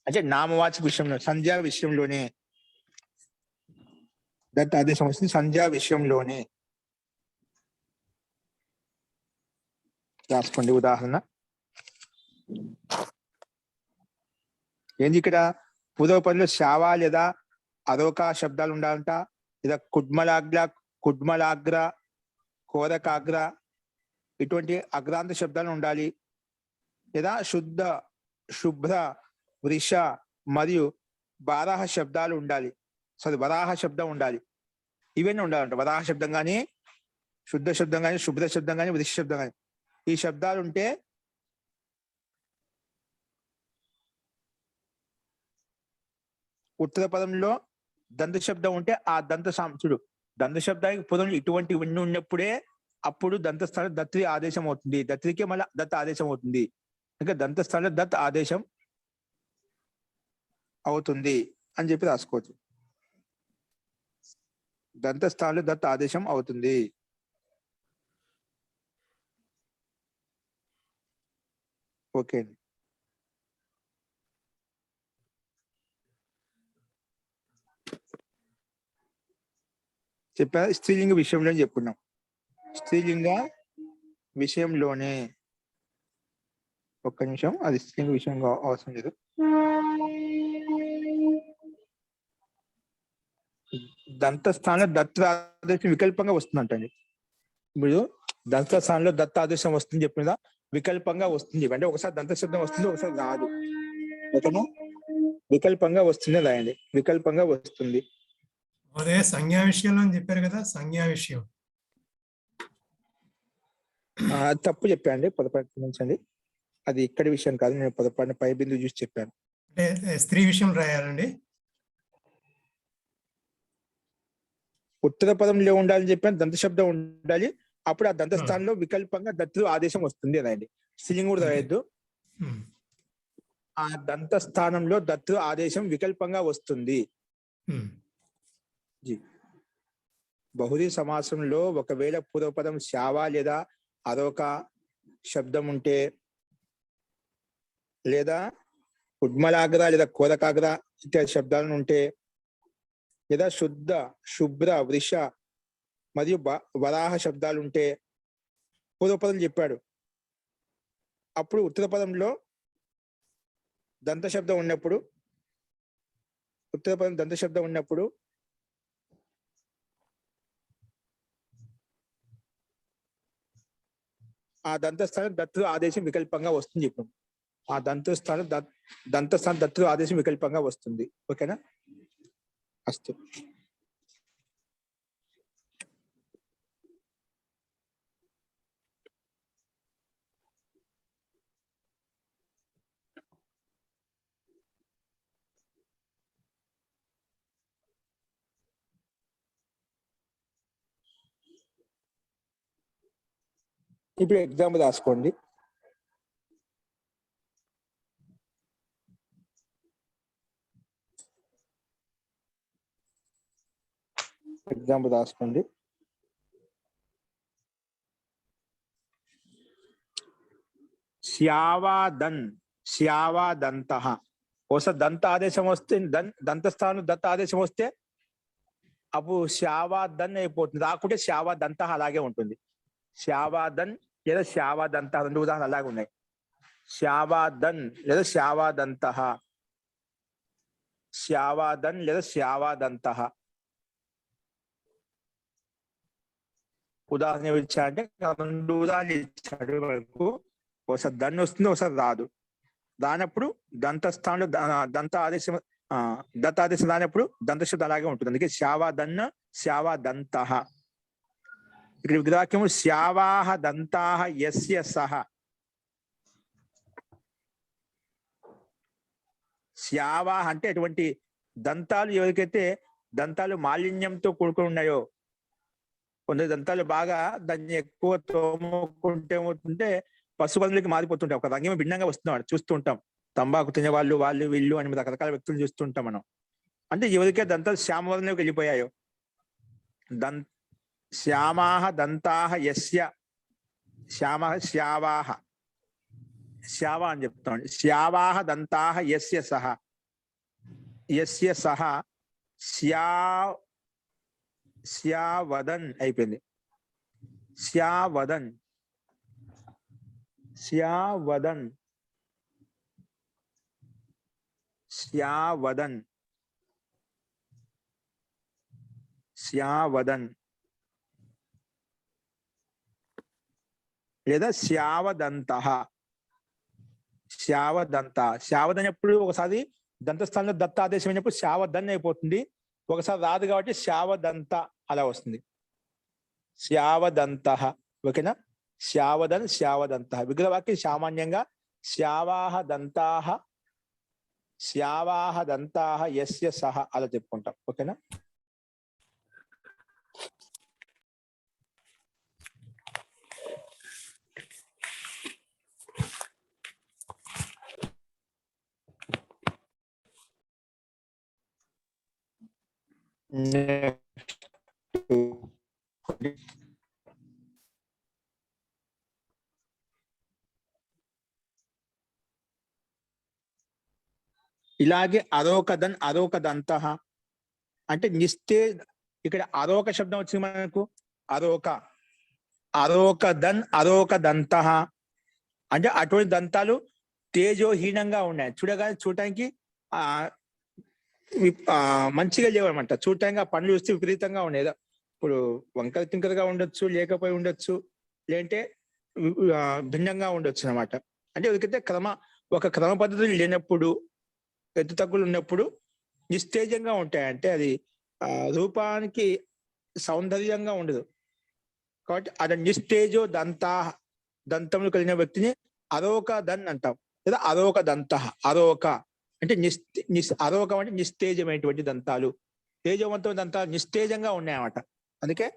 అంటే నామవాచక విషయంలో, సంధ్యా విషయంలోనే దత్ ఆదేశం వస్తుంది. సంధ్యా విషయంలోనే రాసుకోండి. ఉదాహరణ ఏంది ఇక్కడ? పూర్వ పనిలో శావా లేదా అదోకా శబ్దాలు ఉండాలంట, లేదా కుడ్మలాగ్ర, కుడ్మలాగ్ర, కోరకాగ్ర ఇటువంటి అగ్రాంత శబ్దాలు ఉండాలి. లేదా శుద్ధ, శుభ్ర, వృష మరియు వారాహ శబ్దాలు ఉండాలి. సారీ, వరాహ శబ్దం ఉండాలి. ఇవన్నీ ఉండాలంట. వరాహ శబ్దం కానీ, శుద్ధ శబ్దం కానీ, శుభ్ర శబ్దం కానీ, వృష శబ్దం కానీ, ఈ శబ్దాలు ఉంటే ఉత్తర పదంలో దంత శబ్దం ఉంటే ఆ దంత చూడు, దంత శబ్దానికి పదంలో ఇటువంటివన్నీ ఉన్నప్పుడే అప్పుడు దంతస్థానం దత్తి ఆదేశం అవుతుంది. దత్తికే మళ్ళీ దత్ ఆదేశం అవుతుంది. ఇంకా దంతస్థానంలో దత్ ఆదేశం అవుతుంది అని చెప్పి రాసుకోవచ్చు. దంతస్థానంలో దత్ ఆదేశం అవుతుంది. ఓకే అండి. చెప్పా స్త్రీలింగ విషయంలో చెప్పుకున్నాం. స్త్రీలింగ విషయంలోనే ఒక్క నిమిషం, అది స్త్రీలింగ విషయంగా అవసరం లేదు. దంతస్థానంలో దత్త ఆదేశం వికల్పంగా వస్తుందంటండి. ఇప్పుడు దంతస్థానంలో దత్త ఆదేశం వస్తుంది చెప్పిన వికల్పంగా వస్తుంది. అంటే ఒకసారి దంత శబ్దం వస్తుంది, ఒకసారి రాదు. ఓకేనా? వికల్పంగా వస్తుంది రాయండి. వికల్పంగా వస్తుంది. అదే సంజ్ఞా విషయంలో అని చెప్పారు కదా, సంజ్ఞా విషయం తప్పు చెప్పండి. పొరపాటు క్షమించండి. అది ఇక్కడి విషయం కాదు, నేను పొరపాటున పై బిందువు చూసి చెప్పాను. అంటే స్త్రీ విషయం రాయాలండి. ఉత్తర పదంలో ఉండాలని చెప్పాను, దంత శబ్దం ఉండాలి. అప్పుడు ఆ దంత స్థానంలో వికల్పంగా దత్తు ఆదేశం వస్తుంది రాయండి. స్త్రీలింగం కూడా రాయొద్దు. ఆ దంత స్థానంలో దత్తు ఆదేశం వికల్పంగా వస్తుంది. బహుళీ సమాసంలో ఒకవేళ పూర్వపదం శావ లేదా అదొక శబ్దం ఉంటే, లేదా ఉడ్మలాగ్ర లేదా కోరకాగ్ర ఇత్యాది శబ్దాలను ఉంటే, లేదా శుద్ధ, శుభ్ర, వృష మరియు వరాహ శబ్దాలు ఉంటే పూర్వపదం చెప్పాడు. అప్పుడు ఉత్తర పదంలో దంత శబ్దం ఉన్నప్పుడు, ఉత్తర పదం దంత శబ్దం ఉన్నప్పుడు ఆ దంతస్థానం దత్తు ఆదేశం వికల్పంగా వస్తుంది చెప్పాము. ఆ దంతస్థానం దత్తు ఆదేశం వికల్పంగా వస్తుంది. ఓకేనా? అస్తు. ఇప్పుడు ఎగ్జాంపుల్ రాసుకోండి. ఎగ్జాంపుల్ రాసుకోండి. శ్యావాదన్, శ్యావాదంత. ఒకసారి దంత ఆదేశం వస్తే దంతస్థానం దత్త ఆదేశం వస్తే అప్పుడు శ్యావాదన్ అయిపోతుంది. రాకుంటే శ్యావాదంత అలాగే ఉంటుంది. శ్యావాదన్ లేదా శ్యావాదంత, రెండు ఉదాహరణలు అలాగే ఉన్నాయి. శ్యావాదన్ లేదా శ్యావాదంత, శ్యావాదన్ లేదా శ్యావాదంత. ఉదాహరణ ఇచ్చాడంటే రెండు ఉదాహరణలు ఇచ్చాడు వరకు. ఒకసారి దన్ వస్తుంది, ఒకసారి రాదు. దానప్పుడు దంతస్థానంలో దంత ఆదేశం దత్త ఆదేశం రానప్పుడు దంత శబ్దం అలాగే ఉంటుంది. అందుకే శ్యావాదన్, శ్యావాదంత. ఇక్కడ విగ్రహవాక్యము శ్యావాహ దంతాహ యస్య సహ. శ్యావాహ అంటే అటువంటి దంతాలు ఎవరికైతే దంతాలు మాలిన్యంతో కూడుకుని ఉన్నాయో, కొందరు దంతాలు బాగా దాన్ని ఎక్కువ తోముకుంటే ఏమవుతుంటే పశుపందులకి మారిపోతుంటాయి. ఒక రంగమే భిన్నంగా వస్తున్నాడు చూస్తూ ఉంటాం. తంబాకు తినేవాళ్ళు, వాళ్ళు వీళ్ళు అని రకరకాల వ్యక్తులు చూస్తుంటాం మనం. అంటే ఎవరికే దంతాలు శ్యామవర్ణంలోకి వెళ్ళిపోయాయో, శ్యామాహ దంతాహ యస్య, శ్యామ శ్యావాహ, శ్యావ అని చెప్తాం. శ్యావాహ దంతాహ యస్య సహ, యస్య సహ శ్యావదన్ అయిపోయింది. శ్యావదన్, శ్యావదన్, శ్యావదన్, శ్యావదన్ లేదా శ్యావదంత. శ్యావదంత, శ్యావదన్ ఎప్పుడు ఒకసారి దంతస్థానంలో దత్త ఆదేశం అయినప్పుడు శ్యావదన్ అయిపోతుంది. ఒకసారి రాదు కాబట్టి శ్యావదంత అలా వస్తుంది. శ్యావదంత. ఓకేనా? శ్యావదన్, శ్యావదంత. విగ్రహవాక్యం సామాన్యంగా శ్యావాహ దంతాహ, శ్యావాహ దంతాహ యస్య సహ అలా చెప్పుకుంటాం. ఓకేనా? ఇలాగే అరోకదంతః అంటే నిస్తే, ఇక్కడ అరోక శబ్దం వచ్చింది మనకు. అరోకదంతః అంటే అటువంటి దంతాలు తేజోహీనంగా ఉన్నాయి. చూడటానికి మంచిగా లేవన్నమాట. చూడటానికి ఆ పండ్లు చూస్తే విపరీతంగా ఉన్నాయి. ఇప్పుడు వంకర తింకరగా ఉండొచ్చు, లేకపోయి ఉండొచ్చు, లేదంటే భిన్నంగా ఉండొచ్చు అనమాట. అంటే ఎందుకంటే ఒక క్రమ పద్ధతులు లేనప్పుడు, ఎత్తు తగ్గులు ఉన్నప్పుడు నిస్తేజంగా ఉంటాయి. అంటే అది రూపానికి సౌందర్యంగా ఉండదు. కాబట్టి అది నిస్తేజో దంతములు కలిగిన వ్యక్తిని అరోకదన్ అంటాం, లేదా అరోకదంతః. అరోక అంటే అరోకం అంటే నిస్తేజమైనటువంటి దంతాలు, తేజవంతమైన దంతాలు నిస్తేజంగా ఉన్నాయన్నమాట. అందుకే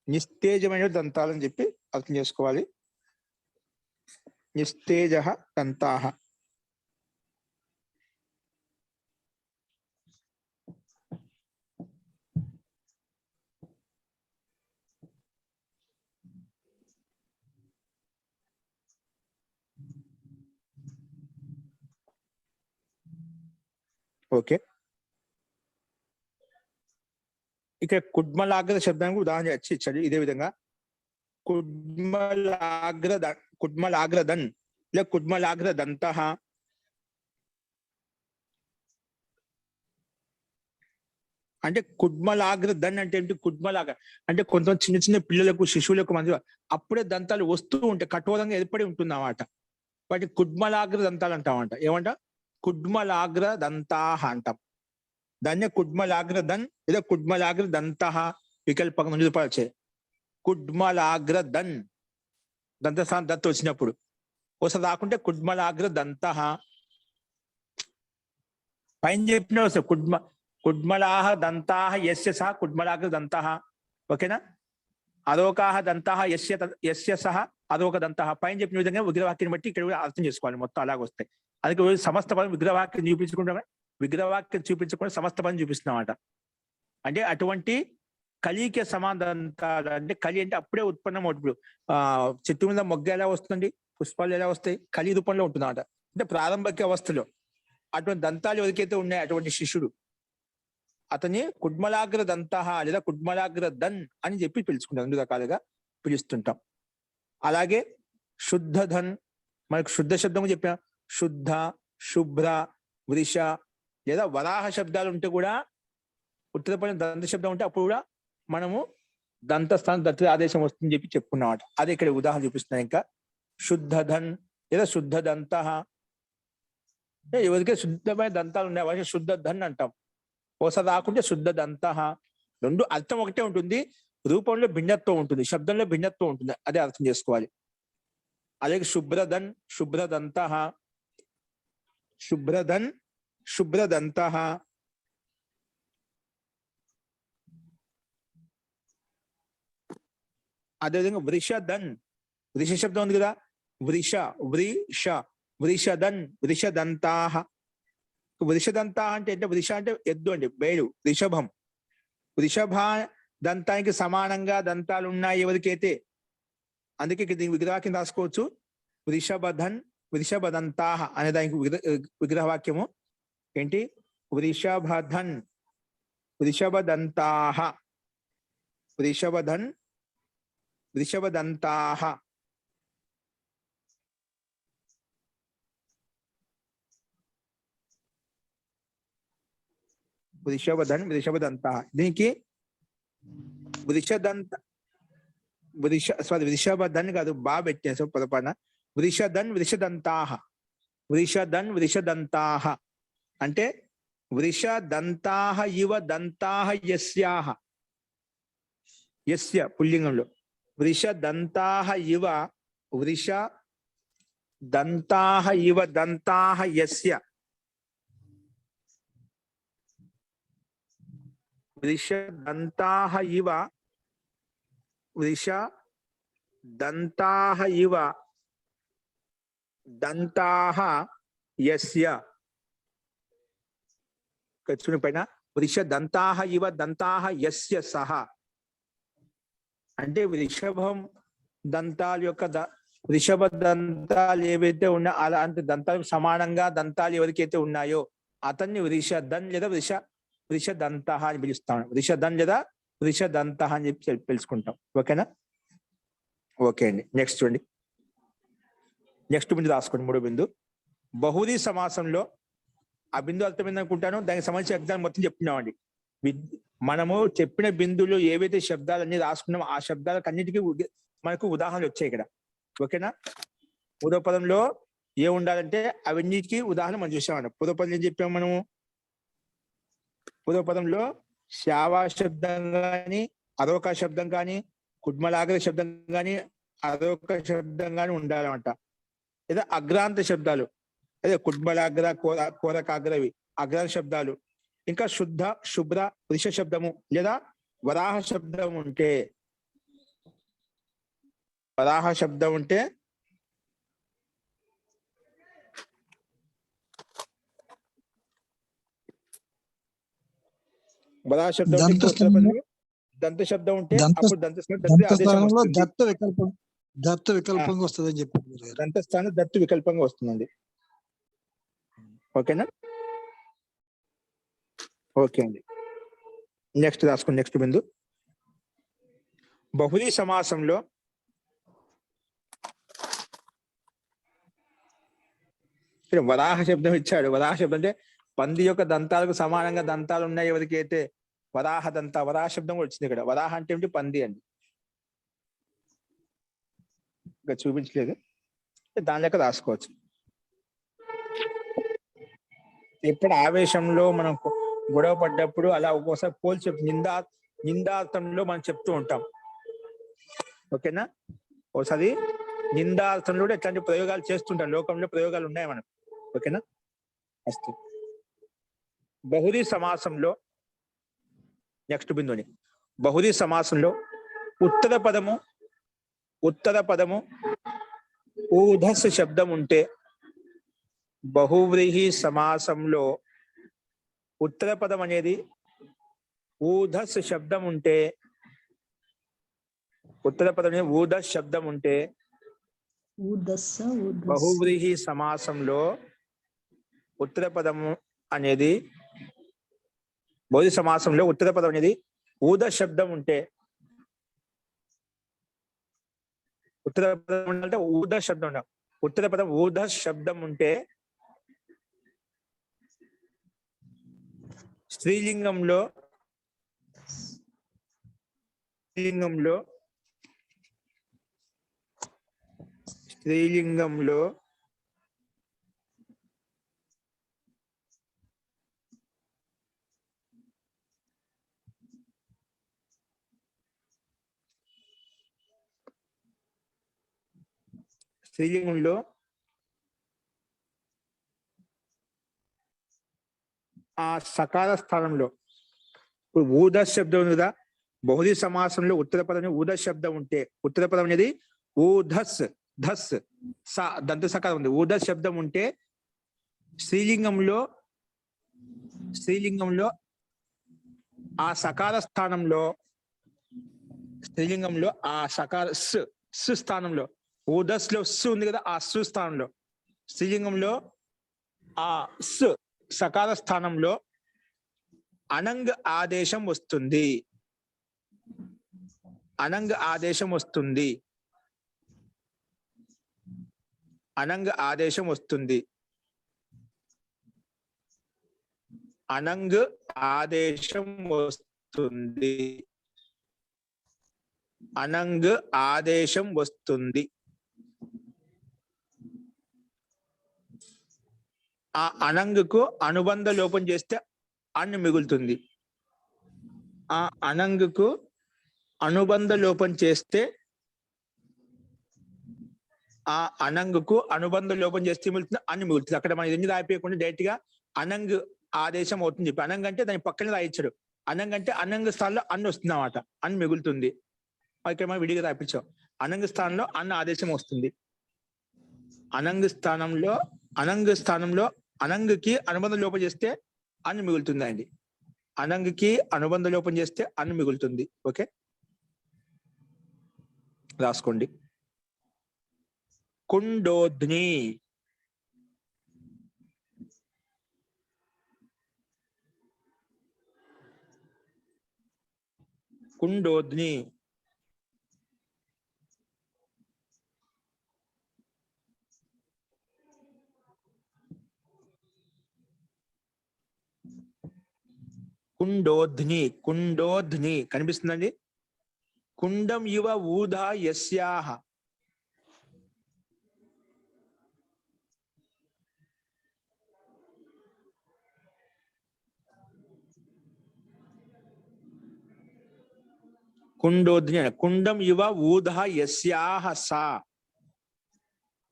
నిస్తేజమైన దంతాలు అని చెప్పి అర్థం చేసుకోవాలి. నిస్తేజ దంతాః. ఓకే, ఇక్కడ కుడ్మలాగ్ర శబ్దానికి ఉదాహరణ ఇచ్చాడు. ఇదే విధంగా కుడ్మలాగ్రదన్ లేదా కుడ్మలాగ్రదంతః అంటే కుడ్మలాగ్రదన్ అంటే ఏంటి? కుడ్మలాగ్ర అంటే కొంత చిన్న చిన్న పిల్లలకు, శిశువులకు మధ్య అప్పుడే దంతాలు వస్తూ ఉంటాయి, కఠోరంగా ఏర్పడి ఉంటుంది అన్నమాట. వాటి కుడ్మలాగ్ర దంతాలు అంటామంట. ఏమంట? కుడ్మలాగ్ర దంతాః అంటాం. దాన్నే కుడ్మలాగ్రదన్ లేదా కుడ్మలాగ్రదంతః వికల్పంగా నిరూపణచే. కుడ్మలాగ్రదన్ దంతస్థానం దత్త వచ్చినప్పుడు ఒకసారి రాకుంటే కుడ్మలాగ్రదంతః పైన చెప్పిన వస్తుంది. కుడ్మలాహ దంతాః యస్య సహ కుడ్మలాగ్రదంతః. ఓకేనా? అరోకాహ దంతాః యస్య సహ అరోకదంతః. పైన చెప్పిన విధంగా విగ్రహవాక్యాన్ని బట్టి ఇక్కడ కూడా అర్థం చేసుకోవాలి. మొత్తం అలాగ వస్తాయి. అందుకే సమస్త పదం విగ్రహవాక్యం చూపించకుండా సమస్త పదం చూపిస్తున్నామట. అంటే అటువంటి కలికి సమాధానాలు, అంటే కలి అంటే అప్పుడే ఉత్పన్నం అవుతుంది. చెట్టు మీద మొగ్గ ఎలా వస్తుంది, పుష్పాలు ఎలా వస్తాయి, కలి రూపంలో ఉంటుందన్నమాట. అంటే ప్రారంభక అవస్థలో అటువంటి దంతాలు ఎవరికైతే ఉన్నాయి, అటువంటి శిష్యుడు అతని కుడ్మలాగ్ర దంతః లేదా కుడ్మలాగ్రదన్ అని చెప్పి పిలుచుకుంటాం. 2 రకాలుగా పిలుస్తుంటాం. అలాగే శుద్ధధన్, మనకు శుద్ధ శబ్దం చెప్పిన శుద్ధ, శుభ్ర, వృష లేదా వరాహ శబ్దాలు ఉంటే కూడా, ఉత్తరపడిన దంత శబ్దం ఉంటే అప్పుడు కూడా మనము దంతస్థానం దత్త ఆదేశం వస్తుందని చెప్పి చెప్పుకున్నామాట. అదే ఇక్కడ ఉదాహరణ చూపిస్తున్నాయి. ఇంకా శుద్ధధన్ లేదా శుద్ధదంతః, ఎవరికైతే శుద్ధమైన దంతాలు ఉన్నాయి వాటికి శుద్ధధన్ అంటాం. ఒకసారి రాకుంటే శుద్ధదంతః. 2 అర్థం ఒకటే ఉంటుంది, రూపంలో భిన్నత్వం ఉంటుంది, శబ్దంలో భిన్నత్వం ఉంటుంది. అదే అర్థం చేసుకోవాలి. అలాగే శుభ్రధన్, శుభ్రదంతః, శుభ్రధన్, శుభ్రదంతః. అదేవిధంగా వృషధన్, వృష శబ్దం ఉంది కదా, వృషధన్, వృషదంతాః. వృషదంతాః అంటే వృష అంటే ఎద్దు అండి, బేడు, వృషభం. వృషభ దంతానికి సమానంగా దంతాలు ఉన్నాయి ఎవరికైతే. అందుకే దీనికి విగ్రహవాక్యం రాసుకోవచ్చు. వృషభధన్, వృషభదంతాః అనే దానికి విగ్రహవాక్యము ఏంటి? వృషభధన్, వృషభదంతాః, వృషభధన్, వృషభదంతాః. వృషభధన్, వృషభదంతాః. దీనికి వృషభధన్ కాదు, బా పెట్టేసా పొరపాటున. వృషధన్, వృషదంతాః, వృషధన్, వృషదంతాః అంటే వృషదంతాః ఇవ దంతాః యస్యాః. యస్య పుల్లింగంలో వృషదంతాః ఇవ, వృషదంతాః ఇవ దంతాః యస్య. వృషదంతాః ఇవ, వృషదంతాః ఇవ దంతాః యస్య. చూడండి పైన వృషదంతాహ ఇవ దంతాహ యస్య సహ అంటే వృషభం దంతాల యొక్క వృషభ దంతాలు ఏవైతే ఉన్నాయో అలాంటి దంతాలకు సమానంగా దంతాలు ఎవరికైతే ఉన్నాయో అతన్ని వృషదన్ లేదా వృషదంత అని పిలుస్తాం. వృషదన్ లేదా వృషదంత అని చెప్పి పిలుచుకుంటాం. ఓకేనా? ఓకే అండి. నెక్స్ట్ చూడండి. నెక్స్ట్ బిందు రాసుకోండి. 3వ బిందు. బహువ్రీహి సమాసంలో ఆ బిందు అర్థమైంది అనుకుంటాను. దానికి సంబంధించిన ఎగ్జామ్ మొత్తం చెప్తున్నామండి. మనము చెప్పిన బిందులు ఏవైతే శబ్దాలన్నీ రాసుకున్నామో ఆ శబ్దాలకు అన్నిటికీ మనకు ఉదాహరణలు వచ్చాయి ఇక్కడ. ఓకేనా? పూర్వ పదంలో ఏ ఉండాలంటే అవన్నిటికీ ఉదాహరణ మనం చూసామండి. పూర్వ పదం ఏం చెప్పాము మనము? పూర్వ పదంలో శావా శబ్దం కానీ అదోక శబ్దం కానీ కుడ్మలాగ్ర శబ్దం కానీ అదోక శబ్దం కానీ ఉండాలన్నమాట. లేదా అగ్రాంత శబ్దాలు అదే కుడ్మలాగ్ర కోరకాగ్రవి అగ్రాంత శబ్దాలు. ఇంకా శుద్ధ శుభ్ర వృష శబ్దము లేదా వరాహ శబ్దం ఉంటే వరాహ శబ్దం ఉంటే వరాహ శబ్దం దంత శబ్దం ఉంటే అప్పుడు దత్త వికల్పంగా వస్తుందని చెప్పారు. దంత స్థానం దత్తు వికల్పంగా వస్తుందండి. ఓకేనా? ఓకే అండి. నెక్స్ట్ రాసుకోండి. నెక్స్ట్ బిందు. బహువ్రీహి సమాసంలో వరాహ శబ్దం ఇచ్చాడు. వరాహ శబ్దం అంటే పంది యొక్క దంతాలకు సమానంగా దంతాలు ఉన్నాయి ఎవరికైతే వరాహ వరాహ శబ్దం కూడా వచ్చింది ఇక్కడ. వరాహ అంటే ఏమిటి? పంది అండి. ఇంకా చూపించలేదు, దాని లెక్క రాసుకోవచ్చు. ఎప్పుడు ఆవేశంలో మనం గొడవ పడ్డప్పుడు అలా ఒక్కోసారి పోల్చి నిందార్థంలో మనం చెప్తూ ఉంటాం. ఓకేనా? ఒకసారి నిందార్థంలో కూడా ఇట్లాంటి ప్రయోగాలు చేస్తుంటాం. లోకంలో ప్రయోగాలు ఉన్నాయి మనకు. ఓకేనా? అస్తు. బహువ్రీహి సమాసంలో నెక్స్ట్ బిందుని. బహువ్రీహి సమాసంలో ఉత్తర పదము ఊధస్ శబ్దం ఉంటే బహువ్రీహి సమాసంలో ఉత్తర పదం అనేది ఊధస్ శబ్దం ఉంటే ఊధస్ శబ్దం ఉంటే బహువ్రీహి సమాసంలో ఉత్తర పదము అనేది బహువ్రీహి సమాసంలో ఉత్తర పదం అనేది ఊద శబ్దం ఉంటే ఉత్తర పదం అంటే ఊద శబ్దం ఉండాలి. ఉత్తర పదం ఊద శబ్దం ఉంటే స్త్రీలింగంలో ఆ సకార స్థానంలో ఇప్పుడు ఊద శబ్దం ఉంది కదా. బహువ్రీహి సమాసంలో ఉత్తర పదం ఊద శబ్దం ఉంటే ఉత్తర పదం అనేది ఊధస్ ధస్ దంత సకారం ఉంది. ఊధస్ శబ్దం ఉంటే స్త్రీలింగంలో ఆ సకార స్థానంలో ఆ సకార సు స్థానంలో ఊధస్ లో సు ఉంది కదా. ఆ సు స్థానంలో స్త్రీలింగంలో ఆ సు సకార స్థానంలో అనంగ్ ఆదేశం వస్తుంది. అనంగ్ ఆదేశం వస్తుంది. అనంగ్ ఆదేశం వస్తుంది. అనంగ్ ఆదేశం వస్తుంది. అనంగ్ ఆదేశం వస్తుంది. ఆ అనంగుకు అనుబంధ లోపం చేస్తే అన్ను మిగులుతుంది. ఆ అనంగుకు అనుబంధ లోపం చేస్తే ఆ అనంగుకు అనుబంధ లోపం చేస్తే మిగులుతుంది అన్ను మిగులుతుంది. అక్కడ మనం ఎన్ని రాయిపోయకుండా డైరెక్ట్ గా అనంగ్ ఆదేశం అవుతుంది చెప్పి అనంగ్ అంటే దాని పక్కనే రాయించాడు. అనంగ్ అంటే అనంగ స్థానంలో అన్ను వస్తుంది అన్నమాట. అన్ను మిగులుతుంది. ఇక్కడ మనం విడిగా రాయించాం. అనంగ స్థానంలో అన్న ఆదేశం వస్తుంది. అనంగ స్థానంలో అనంగుకి అనుబంధ లోపం చేస్తే అన్ను మిగులుతుంది అండి. అనంగికి అనుబంధ లోపం చేస్తే అన్ మిగులుతుంది. ఓకే, రాసుకోండి. కుండోద్ని, కుండోద్ని. కుండోధ్ని, కుండోధ్ని కనిపిస్తుందండి. కుండం ఇవ ఊధా యస్యాహ. కుండోధ్ని, కుండం ఇవ ఊధః యస్యాహ సా.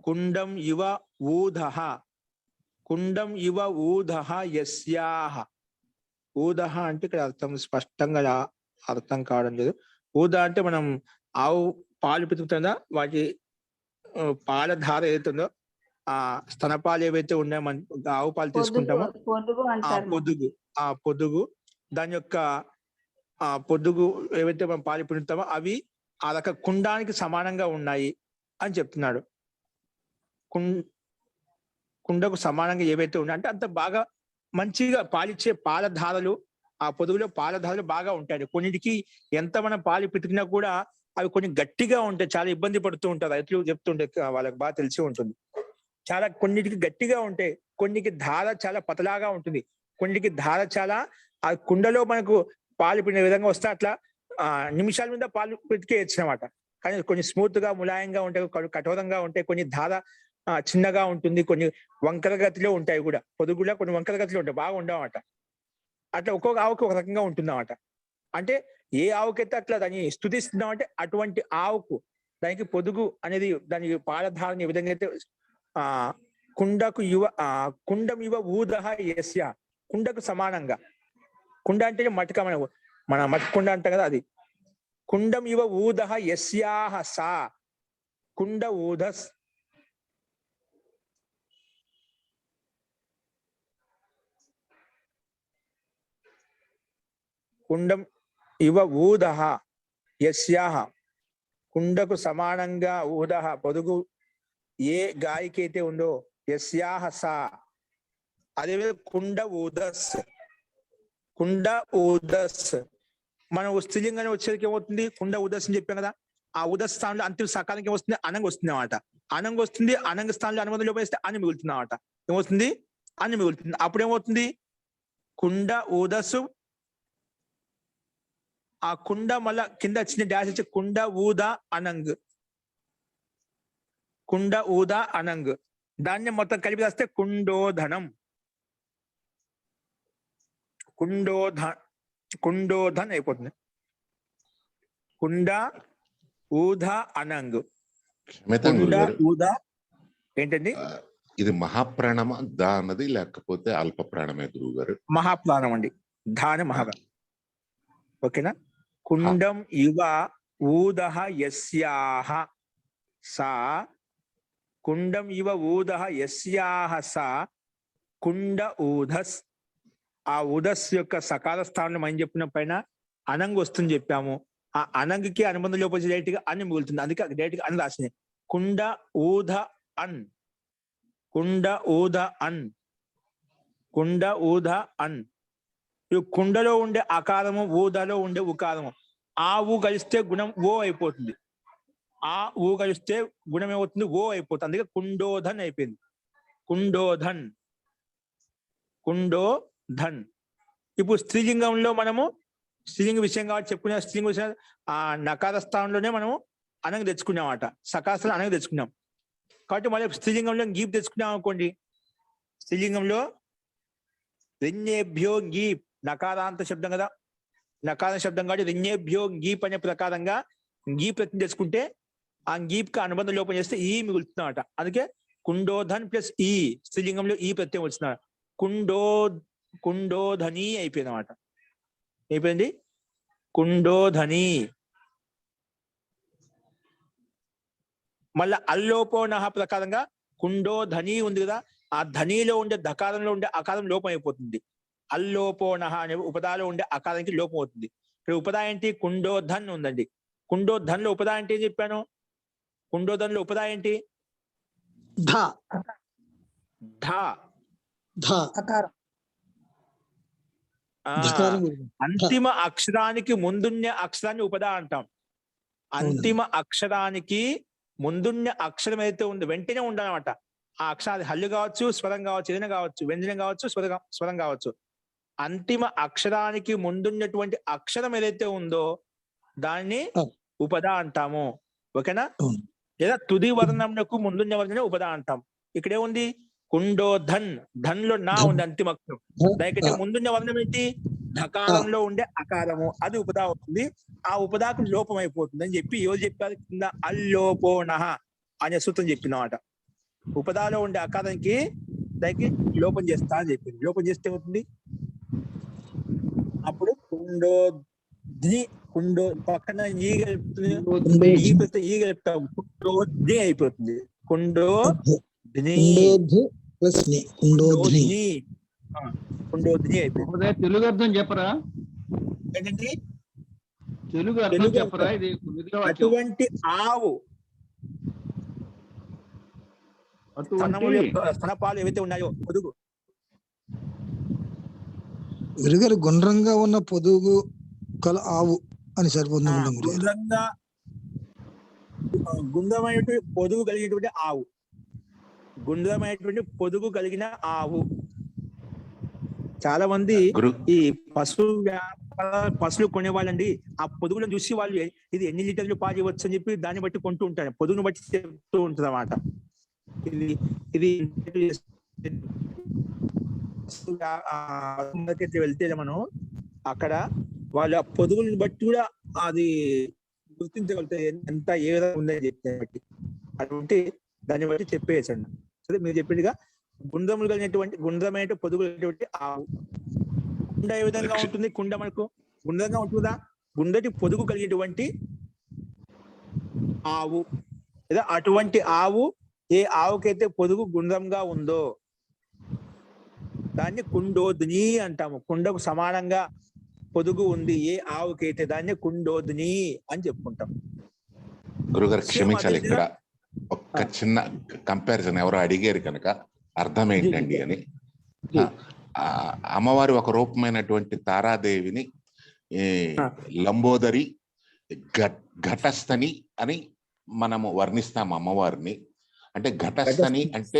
కుండం ఇవ ఊధః, కుండం ఇవ ఊధః యస్యాహ. ఊదహ అంటే ఇక్కడ అర్థం స్పష్టంగా అర్థం కావడం లేదు. ఊద అంటే మనం ఆవు పాలు పితుకుతుందా, వాటి పాల ధార ఏదైతుందో, ఆ స్తనపాలు ఏవైతే ఉన్నాయో మనం ఆవు పాలు తీసుకుంటామో ఆ పొదుగు దాని యొక్క ఆ పొదుగు ఏవైతే మనం పాలు పిండుతామో అవి ఆ రక కుండానికి సమానంగా ఉన్నాయి అని చెప్తున్నాడు. కుండకు సమానంగా ఏవైతే ఉన్నాయి అంటే అంత బాగా మంచిగా పాలిచ్చే పాల ధారలు, ఆ పొదుగులో పాల ధారలు బాగా ఉంటాయి. కొన్నిటికి ఎంత మనం పాలు పితికినా కూడా అవి కొన్ని గట్టిగా ఉంటాయి, చాలా ఇబ్బంది పడుతూ ఉంటారు. రైతులు చెప్తుంటే వాళ్ళకి బాగా తెలిసి ఉంటుంది. చాలా కొన్నిటికి గట్టిగా ఉంటాయి, కొన్నికి ధార చాలా పతలాగా ఉంటుంది, కొన్నిటికి ధార చాలా ఆ కుండలో మనకు పాలు పిండే విధంగా వస్తే అట్లా నిమిషాల మీద పాలు పితికేయచ్చు అనమాట. కానీ కొన్ని స్మూత్ గా ములాయంగా ఉంటాయి, కఠోరంగా ఉంటాయి, కొన్ని ధార చిన్నగా ఉంటుంది, కొన్ని వంకర గతిలో ఉంటాయి కూడా. పొదుగు కూడా కొన్ని వంకర గతిలో ఉంటాయి, బాగా ఉండవన్నమాట. అట్లా ఒక్కొక్క ఆవుకి ఒక రకంగా ఉంటుందన్నమాట. అంటే ఏ ఆవుకైతే అట్లా దాన్ని స్తుతిస్తున్నామంటే అటువంటి ఆవుకు దానికి పొదుగు అనేది దానికి పాలధారణ ఏ విధంగా అయితే కుండకు కుండం ఇవ ఊదహ యస్య, కుండకు సమానంగా. కుండ అంటే మటక, మన మటకుండ అంటాం కదా, అది. కుండం ఇవ ఊదహ యస్యాహ సా, కుండ ఊదస్. కుండం ఇవ ఊదహ యస్యాహ, కుండకు సమానంగా ఊదహ పొదుగు ఏ గాయకైతే ఉందో యస్యాహ సా, అదేవిధంగా కుండ ఊదస్. కుండ ఊదస్ మనం స్త్రీలింగాన్ని వచ్చేసరికి ఏమవుతుంది, కుండ ఉదస్ అని చెప్పాం కదా, ఆ ఉదస్ స్థానంలో అంతిమ సకాలానికి ఏమొస్తుంది, అనంగ వస్తుంది అన్నమాట. అనంగ వస్తుంది, అనంగ స్థానంలో అనుబంధం లోపేస్తే అని మిగులుతుంది అన్నమాట. ఏమవుతుంది, అని మిగులుతుంది. అప్పుడు ఏమవుతుంది, కుండ ఊదస్సు, ఆ కుండ మళ్ళా కింద చిన్న డాష్ వచ్చి కుండ ఊదా అనంగ్, కుండ ఊదా అనంగ్. దాన్ని మొత్తం కలిపి రాస్తే కుండోధనం. కుండోధన్ అయిపోతుంది. కుండ ఊధ అనంగ్, కుండ ఊధ. ఏంటండి ఇది మహాప్రాణమ దా అన్నది లేకపోతే అల్ప ప్రాణమే గురువు గారు? మహాప్రాణం అండి, ధాన మహా. ఓకేనా. కుండం ఇవ ఊదహ యస్యాహ సా, కుండం ఇవ ఊదహ యస్యాహ సా కుండ ఊధస్. ఆ ఉదస్ యొక్క సకాల స్థానంలో మనం చెప్పిన పైన అనంగ్ వస్తుంది చెప్పాము. ఆ అనంగికి అనుబంధం లోపల డైరెక్ట్ గా అని మిగులుతుంది, అందుకే డైరెక్ట్ గా అని రాసింది. కుండ ఊధ అన్, కుండ ఊధ అన్, కుండ ఊధ అన్. కుండలో ఉండే అకారము, ఊదలో ఉండే ఉకారము, ఆ ఊ కలిస్తే గుణం ఓ అయిపోతుంది, ఆ ఊ కలిస్తే గుణం ఏమవుతుంది, ఓ అయిపోతుంది. అందుకే కుండోధన్ అయిపోయింది. కుండోధన్, కుండోధన్. ఇప్పుడు స్త్రీలింగంలో మనము స్త్రీలింగ విషయం కాబట్టి చెప్పుకునే స్త్రీలింగ విషయం ఆ నకార స్థానంలోనే మనము అనంగ తెచ్చుకున్నామాట, సకాశలు అనంగ తెచ్చుకున్నాం. కాబట్టి మళ్ళీ స్త్రీలింగంలో గీప్ తెచ్చుకున్నాం అనుకోండి, స్త్రీలింగంలో రిణ్యేభ్యో గీప్, నకారాంత శబ్దం కదా, నకార శబ్దం కాబట్టి రిణ్యేభ్యో గీప్ అనే ప్రకారంగా గీ ప్రతి తెచ్చుకుంటే ఆ గీప్కి అనుబంధ లోపం చేస్తే ఈ మిగులుతున్నమాట. అందుకే కుండోధన్ ప్లస్ ఈ, స్త్రీలింగంలో ఈ ప్రత్యయం వచ్చినాడు, కుండోధని అయిపోయింది అన్నమాట. అయిపోయింది కుండోధని. మళ్ళా అల్లోపోనహ ప్రకారంగా కుండోధని ఉంది కదా, ఆ ధనిలో ఉండే ధకారంలో ఉండే అకారం లోపం అయిపోతుంది. అల్లోపోనహ అనే ఉపదాలో ఉండే అకారానికి లోపం అవుతుంది. ఇక్కడ ఉపదా ఏంటి? కుండోధన్ ఉందండి. కుండోధన్లో ఉపదా అంటే ఏం చెప్పాను? కుండోధన్లో ఉపదా ఏంటి? ధ ధ. ధ అకారం. ధకారం కూడా. అంతిమ అక్షరానికి ముందున్న అక్షరాన్ని ఉపదా అంటాం. అంతిమ అక్షరానికి ముందున్న అక్షరం ఏదైతే ఉందో వెంటనే ఉండాలన్నమాట. ఆ అక్షరాలు హల్లు కావచ్చు, స్వరం కావచ్చు, ఏదైనా కావచ్చు, వ్యంజనం కావచ్చు, స్వరం కావచ్చు. అంతిమ అక్షరానికి ముందున్నటువంటి అక్షరం ఏదైతే ఉందో దాన్ని ఉపదా అంటాము. ఓకేనా? లేదా తుది వర్ణంకు ముందున్న వర్ణం ఉపదా అంటాం. ఇక్కడేముంది? కుండోధన్. ధన్ లో నా ఉంది అంతిమ అక్షరం. దానికంటే ముందున్న వర్ణం ఏంటి? ధకారంలో ఉండే అకారము. అది ఉపదా అవుతుంది. ఆ ఉపదాకు లోపం అయిపోతుంది అని చెప్పి ఎవరు చెప్పారు? కింద అల్లోపోనహ అనే సూత్రం చెప్పిందన్నమాట. ఉపదాలో ఉండే అకారానికి దానికి లోపం చేస్తా అని చెప్పింది. లోపం చేస్తే అవుతుంది అప్పుడు కుండోద్ని. కుండో పక్కన ఈ కలుపుతాం. కుండోద్ని అయిపోతుంది. కుండోద్ని అయిపోతుంది. తెలుగు అర్థం చెప్పరా? ఏంటండి తెలుగు అర్థం చెప్పరా? ఇది అటువంటి ఆవు స్తనపాలు ఏవైతే ఉన్నాయో పొదుగు. గురుగారు గుండ్రంగా ఉన్న పొదుగు కల ఆవు అని సరిపోతుంది. గుండ్రమైనటువంటి పొదుగు కలిగినటువంటి ఆవు. గుండ్రమైనటువంటి పొదుగు కలిగిన ఆవు. చాలా మంది ఈ పశువులు కొనేవాళ్ళండి ఆ పొదుగులను చూసి వాళ్ళు ఇది ఎన్ని లీటర్లు పాలు ఇవ్వచ్చు అని చెప్పి దాన్ని బట్టి కొంటూ ఉంటారు. పొదుగును బట్టి చెప్తూ ఉంటుంది అన్నమాట. ఇది వెళ్తే మనం అక్కడ వాళ్ళ పొదుగులను బట్టి కూడా అది గుర్తించగలుగుతాయి ఎంత ఏ విధంగా ఉందని చెప్పి బట్టి. అటువంటి దాన్ని బట్టి చెప్పేసండి. సరే, మీరు చెప్పినట్టుగా గుండ్రములు కలిగినటువంటి గుండ్రమైన పొదుగులైనటువంటి ఆవు. కుండ ఏ విధంగా ఉంటుంది? కుండ మనకు గుండ్రంగా ఉంటుందా? గుండ్రటి పొదుగు కలిగినటువంటి ఆవు లేదా అటువంటి ఆవు ఏ ఆవుకైతే పొదుగు గుండ్రంగా ఉందో దాన్ని కుండోద్ని అంటాము. కుండకు సమానంగా పొదుగు ఉంది ఏ ఆవుకైతే దాన్ని కుండోద్ని అని చెప్పుకుంటాం. గురుగారు క్షమించాలి, ఇక్కడ ఒక్క చిన్న కంపారిజన్ ఎవరో అడిగారు కనుక అర్థం ఏంటండి అని. అమ్మవారి ఒక రూపమైనటువంటి తారాదేవిని లంబోదరి ఘటస్థని అని మనము వర్ణిస్తాం అమ్మవారిని. అంటే ఘటస్థని అంటే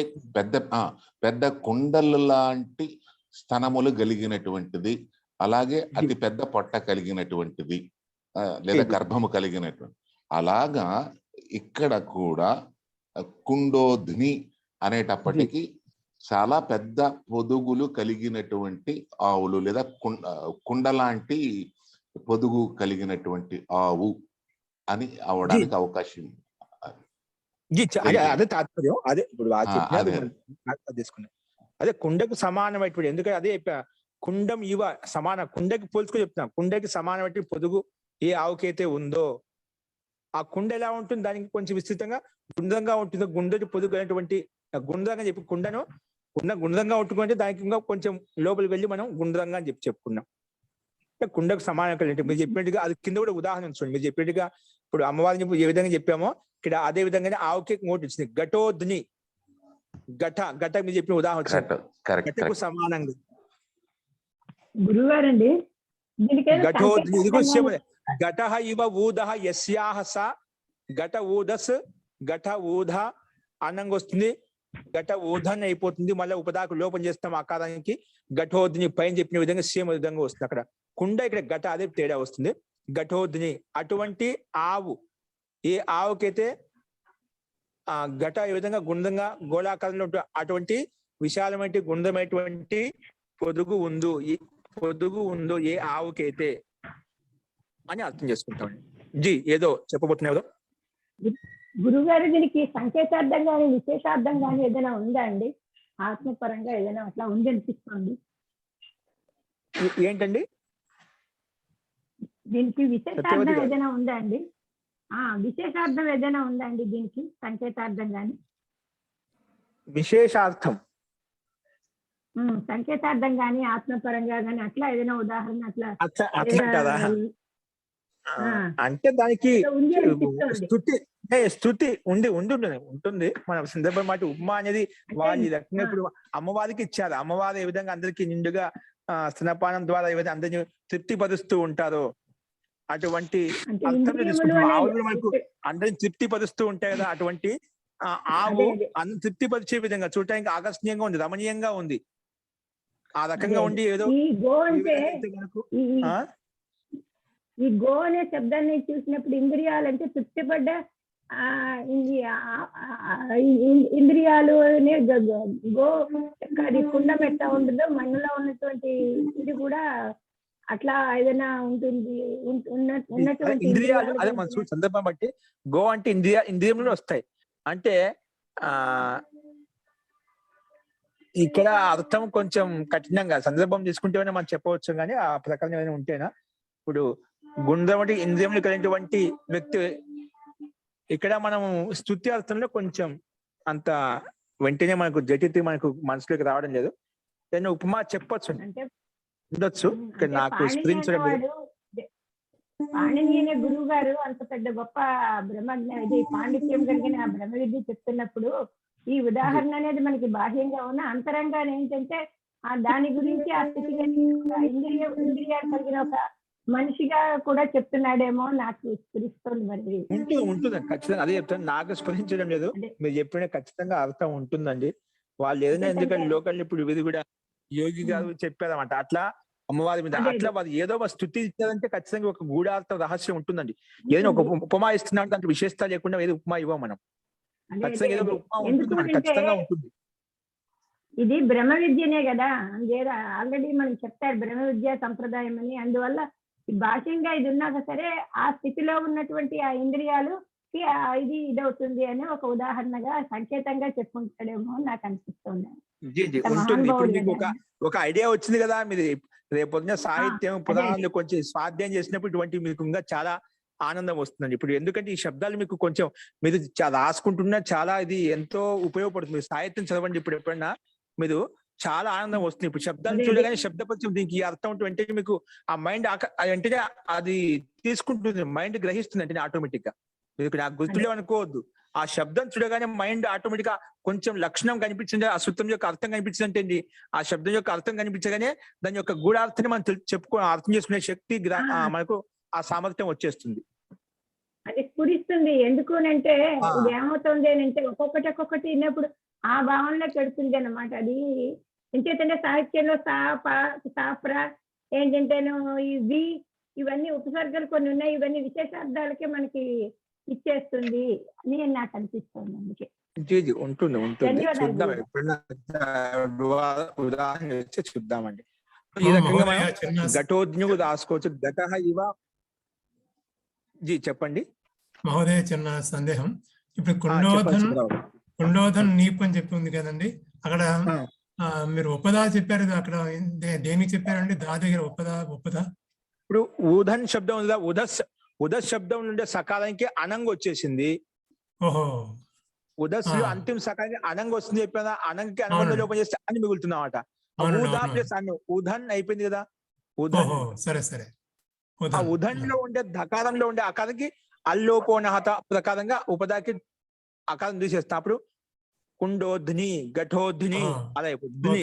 పెద్ద కుండలు లాంటి స్తనములు కలిగినటువంటిది, అలాగే అతి పెద్ద పొట్ట కలిగినటువంటిది, లేదా గర్భము కలిగినటువంటి. అలాగా ఇక్కడ కూడా కుండోధ్ని అనేటప్పటికీ చాలా పెద్ద పొదుగులు కలిగినటువంటి ఆవులు లేదా కుండ లాంటి పొదుగు కలిగినటువంటి ఆవు అని అవడానికి అవకాశం. అదే తాత్పర్యం. అదే ఇప్పుడు తీసుకున్నాం. అదే కుండకు సమానమైనటువంటి, ఎందుకంటే అదే కుండం ఇవ సమాన, కుండకి పోల్చుకొని చెప్తున్నాం. కుండకి సమానమైనటువంటి పొదుగు ఏ ఆవుకైతే ఉందో ఆ కుండ ఎలా ఉంటుంది? దానికి కొంచెం విస్తృతంగా గుండ్రంగా ఉంటుంది. గుండ్రటి పొదుగు అనేటువంటి గుండ్రంగా చెప్పి కుండను గుండ్రంగా ఉంటుందంటే దానికి ఇంకా కొంచెం లోపలికి వెళ్ళి మనం గుండ్రంగా అని చెప్పుకున్నాం. కుండకు సమానం. మీరు చెప్పినట్టుగా అది కింద కూడా ఉదాహరణ చూడండి. మీరు చెప్పినట్టుగా ఇప్పుడు అమ్మవారిని ఏ విధంగా చెప్పామో ఇక్కడ అదే విధంగానే ఆవుకి ఇంకోటి వచ్చింది ఘటోద్ని. ఘట మీరు చెప్పిన ఉదాహరణ ఘటకు సమానంగా గురుగారండి. ఘటోద్ని. ఇది కూడా ఘట ఇవ ఊదహ యస్యాహ స ఘట ఊదస్ ఘట ఊధ అన్నంగా వస్తుంది. ఘట ఊధన్ అయిపోతుంది. మళ్ళీ ఉపదాకు లోపం చేస్తాం ఆకారానికి. ఘటోద్ని పైన చెప్పిన విధంగా సేమ్ విధంగా వస్తుంది. అక్కడ కుండ, ఇక్కడ ఘట, అదే తేడా వస్తుంది. ఘటోద్ని. అటువంటి ఆవు ఏ ఆవుకైతే ఆ ఘట ఈ విధంగా గుండ్రంగా గోళాకారంలో ఉంటుంది, అటువంటి విశాలమైన గుండ్రమైనటువంటి పొదుగు ఉందో ఏ ఆవుకైతే అని అర్థం చేసుకుంటామండి. జీ ఏదో చెప్పబోతున్నా. గురుగారు, దీనికి సంకేతార్థం కానీ విశేషార్థం కానీ ఏదైనా ఉందా అండి? ఆత్మపరంగా ఏదైనా అట్లా ఉంది అనిపిస్తుంది. ఏంటండి దీనికి విశేషార్థం ఏదైనా ఉందా అండి? విశేషార్థం ఏదైనా ఉందా అండి దీనికి? సంకేతార్థం కానీ విశేషార్థం సంకేతార్థం గాని ఆత్మపరంగా గాని అట్లా ఏదైనా ఉదాహరణ అట్లా అట్లా అట్లా కదా. అంటే దానికి ఉంది అనిపిస్తోంది. స్థుతి ఉంటుంది. మన సందర్భం మాట ఉప్మా అనేది వాళ్ళు ఈ రకంగా ఇప్పుడు అమ్మవారికి ఇచ్చారు. అమ్మవారు ఏ విధంగా అందరికి నిండుగా స్తనపానం ద్వారా ఏ విధంగా అందరినీ తృప్తిపరుస్తూ ఉంటారో అటువంటి అర్థం తీసుకుంటాం. ఆవులు మనకు అందరిని తృప్తిపరుస్తూ ఉంటాయి కదా, అటువంటి ఆవు అందరిని తృప్తిపరిచే విధంగా చూడటానికి ఆకర్షణీయంగా ఉంది, రమణీయంగా ఉంది. ఆ రకంగా ఉండి ఏదో ఈ గో అనే శబ్దాన్ని చూసినప్పుడు ఇంద్రియాలంటే తృప్తిపడ్డ ఇంద్రియాలు అనే గో అది కుండం ఎట్లా ఉంటుందో మనలో ఉన్నటువంటి ఇది కూడా అట్లా ఏదైనా ఉంటుంది ఉన్నటువంటి ఇంద్రియాలు. అదే మన సందర్భం బట్టి గో అంటే ఇంద్రియంలో వస్తాయి. అంటే ఇక్కడ అర్థం కొంచెం కఠినంగా సందర్భం తీసుకుంటేనే మనం చెప్పవచ్చు, కానీ ఆ ప్రకారం ఏమైనా ఉంటేనా ఇప్పుడు గుండ్రం అంటే ఇంద్రియంలో కలిగినటువంటి వ్యక్తి ఇక్కడ మనము స్తుతి అర్థంలో కొంచెం అంత వెంటనే మనకు జటితి మనకు మనసులోకి రావడం లేదు. నేను ఉపమా చెప్పొచ్చు ఉండొచ్చు, ఇక్కడ నాకు స్ఫురించడం లేదు. పాణిని గురువు గారు అంత పెద్ద గొప్ప ఇది పాండిత్యం కలిగిన బ్రహ్మ విద్య చెప్తున్నప్పుడు ఈ ఉదాహరణ అనేది మనకి బాహ్యంగా ఉన్న అంతరంగా ఏంటంటే దాని గురించి ఆ స్థితి ఇంద్రియాలు కలిగిన ఒక మనిషిగా కూడా చెప్తున్నాడేమో నాకు స్ఫురిస్తుంది. మరి ఉంటుంది ఖచ్చితంగా, అదే చెప్తాను. నాకు స్ఫురించడం లేదు, మీరు చెప్పిన ఖచ్చితంగా అర్థం ఉంటుందండి. వాళ్ళు ఏదైనా ఎందుకంటే లోకల్ ఇప్పుడు ఇది కూడా యోగి గారు చెప్పారన్నమాట. అట్లా అమ్మవారి మీద అట్లా వారు ఏదో ఒక స్థుతి ఇచ్చారంటే ఖచ్చితంగా ఒక గూఢార్థ రహస్యం ఉంటుందండి. ఏదైనా ఒక ఉపమా ఇస్తున్నాడు దాంట్లో విశేషత లేకుండా ఏదో ఉపమా ఇవ్వం మనం. ఖచ్చితంగా ఏదో ఒక ఉపమా ఉంటుంది, ఖచ్చితంగా ఉంటుంది. ఇది బ్రహ్మ విద్యనే కదా, ఆల్రెడీ మనం చెప్తారు బ్రహ్మ విద్య సంప్రదాయం అని. అందువల్ల భాష్యంగా ఇది ఉన్నాక సరే ఆ స్థితిలో ఉన్నటువంటి ఆ ఇంద్రియాలు ఇది ఇదవుతుంది అని ఒక ఉదాహరణగా సంకేతంగా చెప్పుకుంటాడేమో నాకు అనిపిస్తుంది. ఉంటుంది. ఇప్పుడు మీకు ఒక ఐడియా వచ్చింది కదా, మీరు రేపొద్దున సాహిత్యం పురాణాలు కొంచెం స్వాధ్యాయం చేసినప్పుడు ఇటువంటి మీకు ఇంకా చాలా ఆనందం వస్తుందండి. ఇప్పుడు ఎందుకంటే ఈ శబ్దాలు మీకు కొంచెం మీరు రాసుకుంటున్నా చాలా ఇది ఎంతో ఉపయోగపడుతుంది. సాహిత్యం చదవండి, ఇప్పుడు ఎప్పుడన్నా మీరు చాలా ఆనందం వస్తుంది. ఇప్పుడు శబ్దాలు చూడగానే శబ్ద పరిచయం దీనికి అర్థం ఉంటుంది, వెంటనే మీకు ఆ మైండ్ వెంటనే అది తీసుకుంటుంది, మైండ్ గ్రహిస్తుంది అంటే ఆటోమేటిక్ గా. మీకు నాకు గుర్తులేవు అనుకోవద్దు, ఆ శబ్దం చూడగానే మైండ్ ఆటోమేటిక్ గా కొంచెం లక్షణం కనిపించింది, ఆ సూత్రం యొక్క అర్థం కనిపించింది అంటే ఆ శబ్దం యొక్క అర్థం కనిపించగానే దాని యొక్క గూఢార్థాన్ని మనం అర్థం చేసుకునే శక్తి మనకు ఆ సామర్థ్యం వచ్చేస్తుంది. అది స్ఫురిస్తుంది. ఎందుకు అంటే ఇది ఏమవుతుంది అంటే ఒక్కొక్కటి విన్నప్పుడు ఆ భావనలో పెడుతుంది అన్నమాట. అది ఎంచేతంటే సాహిత్యంలో సాప్ర ఏంటంటే ఇవన్నీ ఉపసర్గలు కొన్ని ఉన్నాయి, ఇవన్నీ విశేషార్థాలకే మనకి ఇచ్చేస్తుంది అని నాకు అనిపిస్తుంది. అందుకే ఉంటుంది చూద్దాం, ఎప్పుడైనా ఉదాహరణ వచ్చి చూద్దామండి. ఈ రకంగా మనం ఘటోజ్ఞుకు రాసుకోవచ్చు. ఘట ఇవ జీ చెప్పండి మహోదయ. చిన్న సందేహం, ఇప్పుడు కుండోధన్ నీప్ అని చెప్పి ఉంది కదండి, అక్కడ మీరు ఉపదా చెప్పారు, అక్కడ దేనికి చెప్పారండి? దా దగ్గర ఉపదా. ఇప్పుడు ఊధన్ శబ్దం ఉందా, ఉదస్ శబ్దం నుండి సకాలానికి అనంగ్ వచ్చేసింది. ఓహో, ఉదస్సులో అంతిమ సకాలానికి అనంగ్ వస్తుంది చెప్పిన అనంగ్కి అనుబంధ లోపం చేస్తే అని మిగులుతుందన్నమాట. ఉధన్ అయిపోయింది కదా, ఉధన్. సరే సరే. ఆ ఉధన్ లో ఉండే ధకారంలో ఉండే అకారానికి అల్లోపోనహత ప్రకారంగా ఉపదాకి అకారం తీసేస్తా. అప్పుడు కుండోధ్ని, ఘటోధ్ని అలా అయిపోతుంది.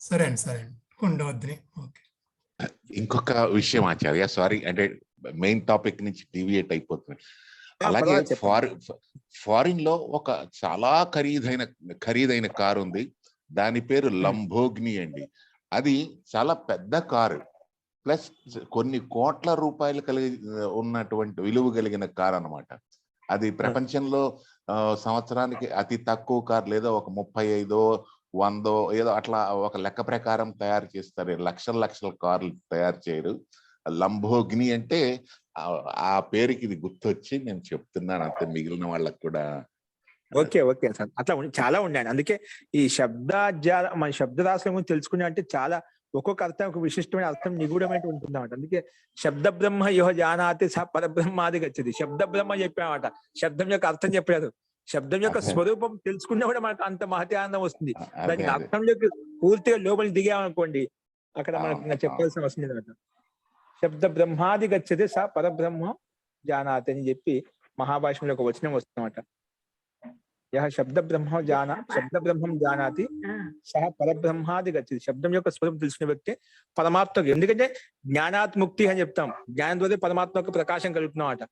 సరే సరే, కుండోధ్ని. ఇంకొక విషయం ఆచార్య, సారీ అంటే మెయిన్ టాపిక్ నుంచి డీవియేట్ అయిపోతుంది. అలాగే ఫారిన్ లో ఒక చాలా ఖరీదైన కారు ఉంది, దాని పేరు లంబోగ్ని అండి. అది చాలా పెద్ద కారు, ప్లస్ కొన్ని కోట్ల రూపాయలు ఉన్నటువంటి విలువ కలిగిన కారు అన్నమాట. అది ప్రపంచంలో సంవత్సరానికి అతి తక్కువ కారు లేదా ఒక 35 100 ఏదో అట్లా ఒక లెక్క ప్రకారం తయారు చేస్తారు. లక్షల కార్లు తయారు చేయరు. లంబోగ్ని అంటే ఆ పేరుకి ఇది గుర్తొచ్చి నేను చెప్తున్నాను అంతే, మిగిలిన వాళ్ళకి కూడా. ఓకే సార్, అట్లా చాలా ఉన్నాయి. అందుకే ఈ మన శబ్ద రాశుల గురించి తెలుసుకునే అంటే చాలా ఒక్కొక్క అర్థం ఒక విశిష్టమైన అర్థం నిగూఢమైన ఉంటుంది అన్నమాట. అందుకే శబ్ద బ్రహ్మ యోహ జానాతి స పరబ్రహ్మాది గచ్చది. శబ్ద బ్రహ్మ చెప్పామట, శబ్దం యొక్క అర్థం చెప్పలేదు. శబ్దం యొక్క అదే. స్వరూపం తెలుసుకున్నా కూడా మనకు అంత మహతి ఆనందం వస్తుంది. అదే దానికి అదే అర్థంలోకి పూర్తిగా లోపలికి దిగామనుకోండి, అక్కడ మనకు ఇంకా అవును చెప్పాల్సిన అవసరం లేదన్నమాట. శబ్ద బ్రహ్మాది గచ్చతే స పరబ్రహ్మ జానాతి అని చెప్పి మహాభాష్యంలో ఒక వచనం వస్తుందన్నమాట. యహ శబ్ద బ్రహ్మం జానాతి సహ పరబ్రహ్మాది గచ్చతి. శబ్దం యొక్క స్వరూపం తెలుసుకునే వ్యక్తి పరమాత్మకు, ఎందుకంటే జ్ఞానాత్ ముక్తి అని చెప్తాం, జ్ఞానం ద్వారా పరమాత్మకు ప్రకాశం కలుగుతున్నమాట.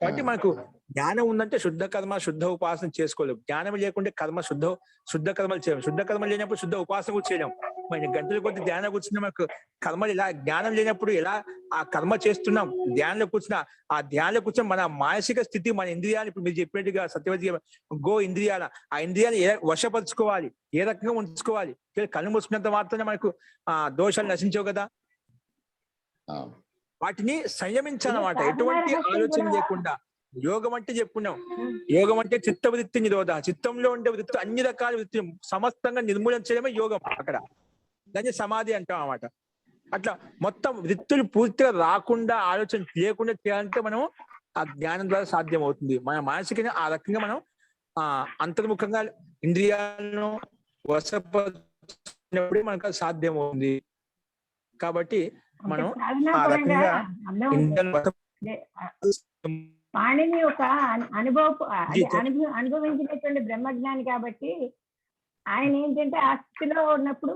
కాబట్టి మనకు జ్ఞానం ఉందంటే శుద్ధ కర్మ శుద్ధ ఉపాసన చేసుకోలేము. జ్ఞానం లేకుంటే కర్మ శుద్ధ కర్మలు చేయలేము. శుద్ధ కర్మలు లేనప్పుడు శుద్ధ ఉపాసన కూడా చేయలేము. మన గంటల కొద్ది ధ్యానం కూర్చున్నా మనకు కర్మలు ఎలా, జ్ఞానం లేనప్పుడు ఎలా ఆ కర్మ చేస్తున్నాం, ధ్యానంలో కూర్చున్నా ఆ ధ్యానంలో కూర్చున్న మన మానసిక స్థితి, మన ఇంద్రియాలు, ఇప్పుడు మీరు చెప్పినట్టుగా సత్యవతి గో ఇంద్రియాల, ఆ ఇంద్రియాలు ఏ వశపరుచుకోవాలి, ఏ రకంగా ఉంచుకోవాలి. కళ్ళు మూసుకున్నంత మాత్రమే మనకు ఆ దోషాలు నశించవు కదా. వాటిని సంయమించాలన్నమాట, ఎటువంటి ఆలోచన లేకుండా. యోగం అంటే చెప్పుకున్నాం, యోగం అంటే చిత్త వృత్తి నిరోధ, చిత్తంలో ఉండే వృత్తి అన్ని రకాల వృత్తి సమస్తంగా నిర్మూలన చేయడమే యోగం. అక్కడ దాన్ని సమాధి అంటాం అన్నమాట. అట్లా మొత్తం వృత్తులు పూర్తిగా రాకుండా, ఆలోచన లేకుండా చేయాలంటే మనం ఆ జ్ఞానం ద్వారా సాధ్యం అవుతుంది. మన మానసికంగా ఆ రకంగా మనం అంతర్ముఖంగా ఇంద్రియాలను వశపరిచినప్పుడు మనకు సాధ్యం అవుతుంది. కాబట్టి మనం ఆ రకంగా పాణిని ఒక అనుభవించినటువంటి బ్రహ్మజ్ఞాని కాబట్టి ఆయన ఏంటంటే ఆ స్థితిలో ఉన్నప్పుడు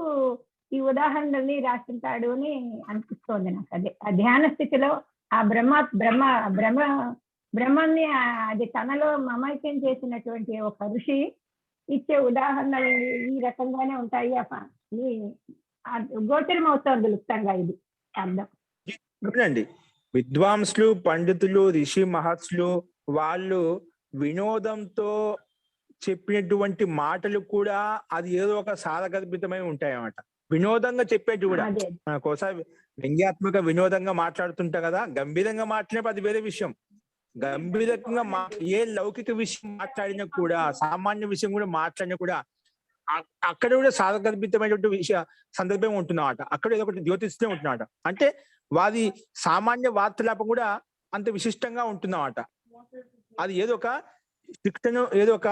ఈ ఉదాహరణల్ని రాస్తుంటాడు అని అనిపిస్తోంది నాకు. అదే ఆ ధ్యాన స్థితిలో ఆ బ్రహ్మాన్ని అది తనలో మమైక్యం చేసినటువంటి ఒక ఋషి ఇచ్చే ఉదాహరణలు ఈ రకంగానే ఉంటాయి. గోచరం అవుతోంది లుప్తంగా ఇది అర్థం. చూడండి, విద్వాంసులు, పండితులు, ఋషి మహర్షులు వాళ్ళు వినోదంతో చెప్పినటువంటి మాటలు కూడా అది ఏదో ఒక సారగర్భితమై ఉంటాయి అన్నమాట. వినోదంగా చెప్పేది కూడా మనకోసారి వ్యంగ్యాత్మక వినోదంగా మాట్లాడుతుంటా కదా, గంభీరంగా మాట్లాడినప్పుడు అది వేరే విషయం. గంభీరంగా ఏ లౌకిక విషయం మాట్లాడినా కూడా, సామాన్య విషయం కూడా మాట్లాడినా కూడా అక్కడ కూడా సారగర్భితమైనటువంటి సందర్భం ఉంటున్నమాట. అక్కడ ఏదో ఒకటి జ్యోతిస్తూనే ఉంటున్నమాట. అంటే వారి సామాన్య వార్తలాపం కూడా అంత విశిష్టంగా ఉంటున్నమాట. అది ఏదో ఒక శిక్షను, ఏదో ఒక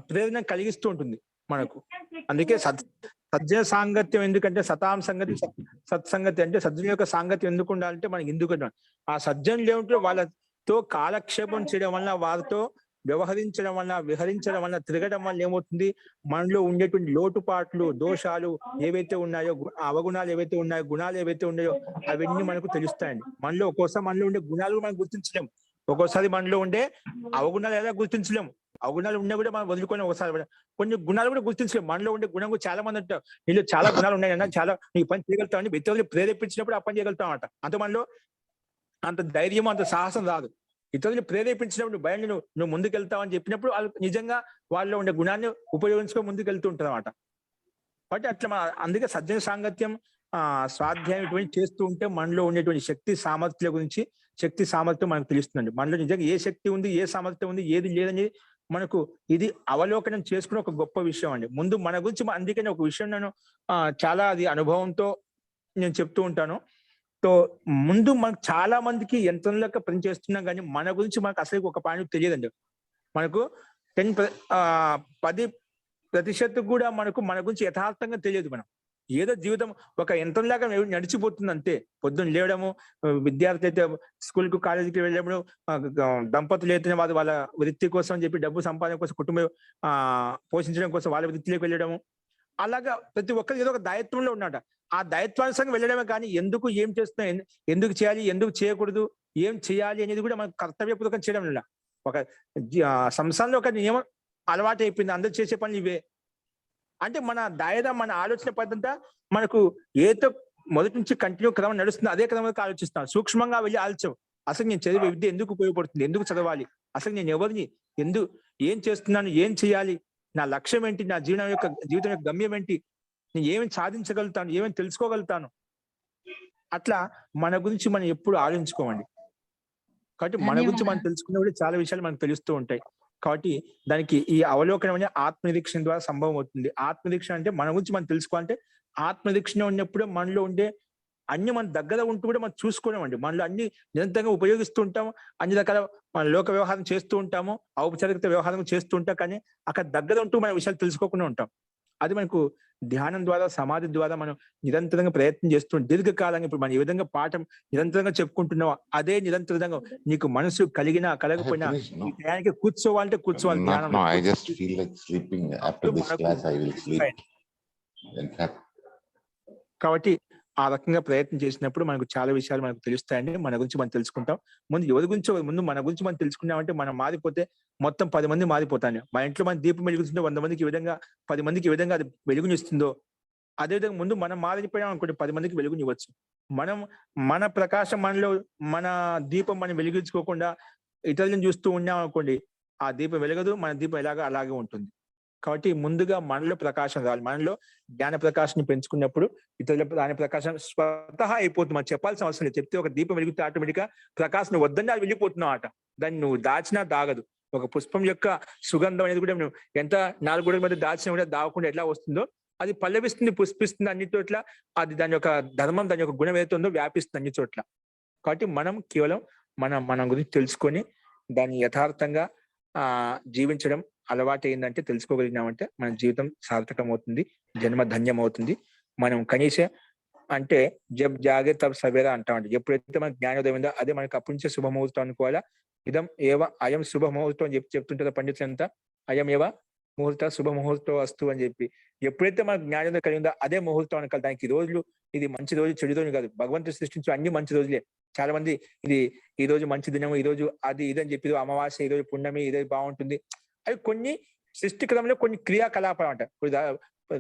ప్రేరణ కలిగిస్తూ ఉంటుంది మనకు. అందుకే సజ్జన సాంగత్యం ఎందుకంటే సతాం సంగతి సత్సంగతి అంటే సజ్జన యొక్క సాంగత్యం ఎందుకు ఉండాలంటే మనకి ఎందుకు ఆ సజ్జనులు ఏమిటో వాళ్ళతో కాలక్షేపం చేయడం వల్ల, వారితో వ్యవహరించడం వల్ల, విహరించడం వల్ల, తిరగడం వల్ల ఏమవుతుంది, మనలో ఉండేటువంటి లోటుపాట్లు, దోషాలు ఏవైతే ఉన్నాయో, అవగుణాలు ఏవైతే ఉన్నాయో, గుణాలు ఏవైతే ఉన్నాయో అవన్నీ మనకు తెలుస్తాయండి. మనలో ఒక్కోసారి మనలో ఉండే గుణాలు మనం గుర్తించలేము, ఒక్కోసారి మనలో ఉండే అవగుణాలు ఎలా గుర్తించలేము. అవగుణాలు ఉన్నా కూడా మనం వదులుకొని ఒకసారి కొన్ని గుణాలు కూడా గుర్తించలేము. మనలో ఉండే గుణం కూడా చాలా మంది అంటారు, నీళ్ళు చాలా గుణాలు ఉన్నాయన్నా, చాలా నీ పని చేయగలుగుతామని ఇతరులు ప్రేరేపించినప్పుడు ఆ పని చేయగలుగుతాం అంట. అంత మనలో అంత ధైర్యం, అంత సాహసం రాదు. ఇతరులు ప్రేరేపించినప్పుడు భయం, నువ్వు ముందుకెళ్తావని చెప్పినప్పుడు వాళ్ళు నిజంగా వాళ్ళలో ఉండే గుణాన్ని ఉపయోగించుకొని ముందుకు వెళ్తూ ఉంటారు అన్నమాట. కాబట్టి అట్లా అందుకే సజ్జన సాంగత్యం స్వాధ్యాయం ఇటువంటి చేస్తూ ఉంటే మనలో ఉండేటువంటి శక్తి సామర్థ్యాల గురించి, శక్తి సామర్థ్యం మనకు తెలుస్తుందండి. మనలో నిజంగా ఏ శక్తి ఉంది, ఏ సామర్థ్యం ఉంది, ఏది లేదని మనకు ఇది అవలోకనం చేసుకునే ఒక గొప్ప విషయం అండి. ముందు మన గురించి, అందుకని ఒక విషయం నేను చాలా అది అనుభవంతో నేను చెప్తూ ఉంటాను. సో ముందు మనకు చాలా మందికి యంత్రంలోకి పనిచేస్తున్నాం కానీ మన గురించి మనకు అసలు ఒక పాయింట్ తెలియదండి. మనకు 10% కూడా మనకు మన గురించి యథార్థంగా తెలియదు. మనం ఏదో జీవితం ఒక యంత్రంలాగా నడిచిపోతుంది అంతే. పొద్దున్న లేవడము, విద్యార్థి అయితే స్కూల్కు కాలేజీకి వెళ్ళడము, దంపతులు అయితే వాళ్ళ వృత్తి కోసం అని చెప్పి డబ్బు సంపాదన కోసం, కుటుంబం పోషించడం కోసం వాళ్ళ వృత్తిలోకి వెళ్ళడము, అలాగా ప్రతి ఒక్కరు ఏదో ఒక దాయత్వంలో ఉన్నాడు. ఆ దాయత్వానుసంగా వెళ్ళడమే కానీ ఎందుకు, ఏం చేస్తున్నా, ఎందుకు చేయాలి, ఎందుకు చేయకూడదు, ఏం చేయాలి అనేది కూడా మనకు కర్తవ్యపూర్వకం చేయడం వల్ల ఒక సంసారంలో ఒక నియమం అలవాటు అయిపోయింది. అందరూ చేసే పనులు ఇవే అంటే మన మన ఆలోచన పద్ధతి మనకు ఏదో మొదటి నుంచి కంటిన్యూ క్రమం నడుస్తుంది, అదే క్రమంలో ఆలోచిస్తాం. సూక్ష్మంగా వెళ్ళి ఆలోచన, అసలు నేను చదివే విద్య ఎందుకు ఉపయోగపడుతుంది, ఎందుకు చదవాలి, అసలు నేను ఎవరిని, ఏం చేస్తున్నాను, ఏం చేయాలి, నా లక్ష్యం ఏంటి, నా జీవితం యొక్క గమ్యం ఏంటి, నేను ఏమేమి సాధించగలుగుతాను, ఏమేమి తెలుసుకోగలుగుతాను, అట్లా మన గురించి మనం ఎప్పుడు ఆలోచించుకోమండి. కాబట్టి మన గురించి మనం తెలుసుకున్నప్పుడు చాలా విషయాలు మనకు తెలుస్తూ ఉంటాయి. కాబట్టి దానికి ఈ అవలోకనం అనే ఆత్మనిరీక్షణ ద్వారా సంభవం అవుతుంది. ఆత్మనిరీక్షణ అంటే మన గురించి మనం తెలుసుకోవాలంటే ఆత్మనిరీక్షణ ఉన్నప్పుడు మనలో ఉండే అన్ని మన దగ్గర ఉంటూ కూడా మనం చూసుకోలేమండి. మనలో అన్ని నిరంతరంగా ఉపయోగిస్తూ ఉంటాము, అన్ని రకాల మన లోక వ్యవహారం చేస్తూ ఉంటాము, ఔపచారికత వ్యవహారం చేస్తూ ఉంటాం, కానీ అక్కడ దగ్గర ఉంటూ మన విషయాలు తెలుసుకోకుండా ఉంటాం. అది మనకు ధ్యానం ద్వారా, సమాధి ద్వారా మనం నిరంతరంగా ప్రయత్నం చేస్తూ దీర్ఘకాలంగా ఇప్పుడు మనం ఏ విధంగా పాఠం నిరంతరంగా చెప్పుకుంటున్నావో అదే నిరంతరంగా నీకు మనసు కలిగినా కలగకపోయినా ఈ టయానికి కూర్చోవాలంటే కూర్చోవాలి ధ్యానం. I just feel like sleeping after this class. I will sleep. In fact, కాబట్టి ఆ రకంగా ప్రయత్నం చేసినప్పుడు మనకు చాలా విషయాలు మనకు తెలుస్తాయండి. మన గురించి మనం తెలుసుకుంటాం. ముందు ఎవరి గురించో ముందు మన గురించి మనం తెలుసుకున్నామంటే మనం మారిపోతే మొత్తం 10 మంది మారిపోతాను. మా ఇంట్లో మన దీపం వెలుగుతుందో 100 మందికి ఈ విధంగా 10 మందికి ఈ విధంగా అది వెలుగునిస్తుందో అదేవిధంగా ముందు మనం మారిపోయాం అనుకోండి 10 మందికి వెలుగునివ్వచ్చు. మనం మన ప్రకాశం మనలో మన దీపం మనం వెలిగించుకోకుండా ఇతరులను చూస్తూ ఉన్నాం అనుకోండి, ఆ దీపం వెలగదు, మన దీపం ఎలాగో అలాగే ఉంటుంది. కాబట్టి ముందుగా మనలో ప్రకాశం రావాలి. మనలో జ్ఞాన ప్రకాశాన్ని పెంచుకున్నప్పుడు ఇతరుల దాని ప్రకాశం స్వతహా అయిపోతుంది. మనం చెప్పాల్సిన అవసరం లేదు. చెప్తే ఒక దీపం వెలిగితే ఆటోమేటిక్ గా ప్రకాశం వద్దని అది వెళ్ళిపోతున్నావు ఆట. దాన్ని నువ్వు దాచినా దాగదు. ఒక పుష్పం యొక్క సుగంధం అనేది కూడా నువ్వు ఎంత 4 గోడల మధ్య దాచినా కూడా దాగకుండా ఎట్లా వస్తుందో అది పల్లవిస్తుంది, పుష్పిస్తుంది అన్ని చోట్ల. అది దాని యొక్క ధర్మం, దాని యొక్క గుణం ఏదైతే ఉందో వ్యాపిస్తుంది అన్ని చోట్ల. కాబట్టి మనం కేవలం మన గురించి తెలుసుకొని దాన్ని యథార్థంగా జీవించడం అలవాటు ఏంటంటే తెలుసుకోగలిగినామంటే మన జీవితం సార్థకం అవుతుంది, జన్మ ధన్యం అవుతుంది. మనం కనీసం అంటే జబ్ జాగే తబ్ సవేరా అంటామండి. ఎప్పుడైతే మనకు జ్ఞానోదయం ఉందో అదే మనకు అప్పటి నుంచే శుభముహూర్తం అనుకోవాలా. ఇదం ఏవ అయం శుభముహూర్తం అని చెప్తుంటారు పండితులు అంతా. అయం ఏవ ముహూర్త శుభముహూర్తం వస్తు అని చెప్పి ఎప్పుడైతే మనకు జ్ఞానోదయం కలిగిందో అదే ముహూర్తం అనుకోవాలి. దానికి రోజులు ఇది మంచి రోజు చెడు రోజు కాదు. భగవంతుడు సృష్టించే అన్ని మంచి రోజులే. చాలా మంది ఇది ఈ రోజు మంచి దినము, ఈ రోజు అది ఇదని చెప్పి అమావాస్య, ఈ రోజు పుణ్యమి, ఇదే బాగుంటుంది. అవి కొన్ని సృష్టి క్రమంలో కొన్ని క్రియాకలాపాలు అంట.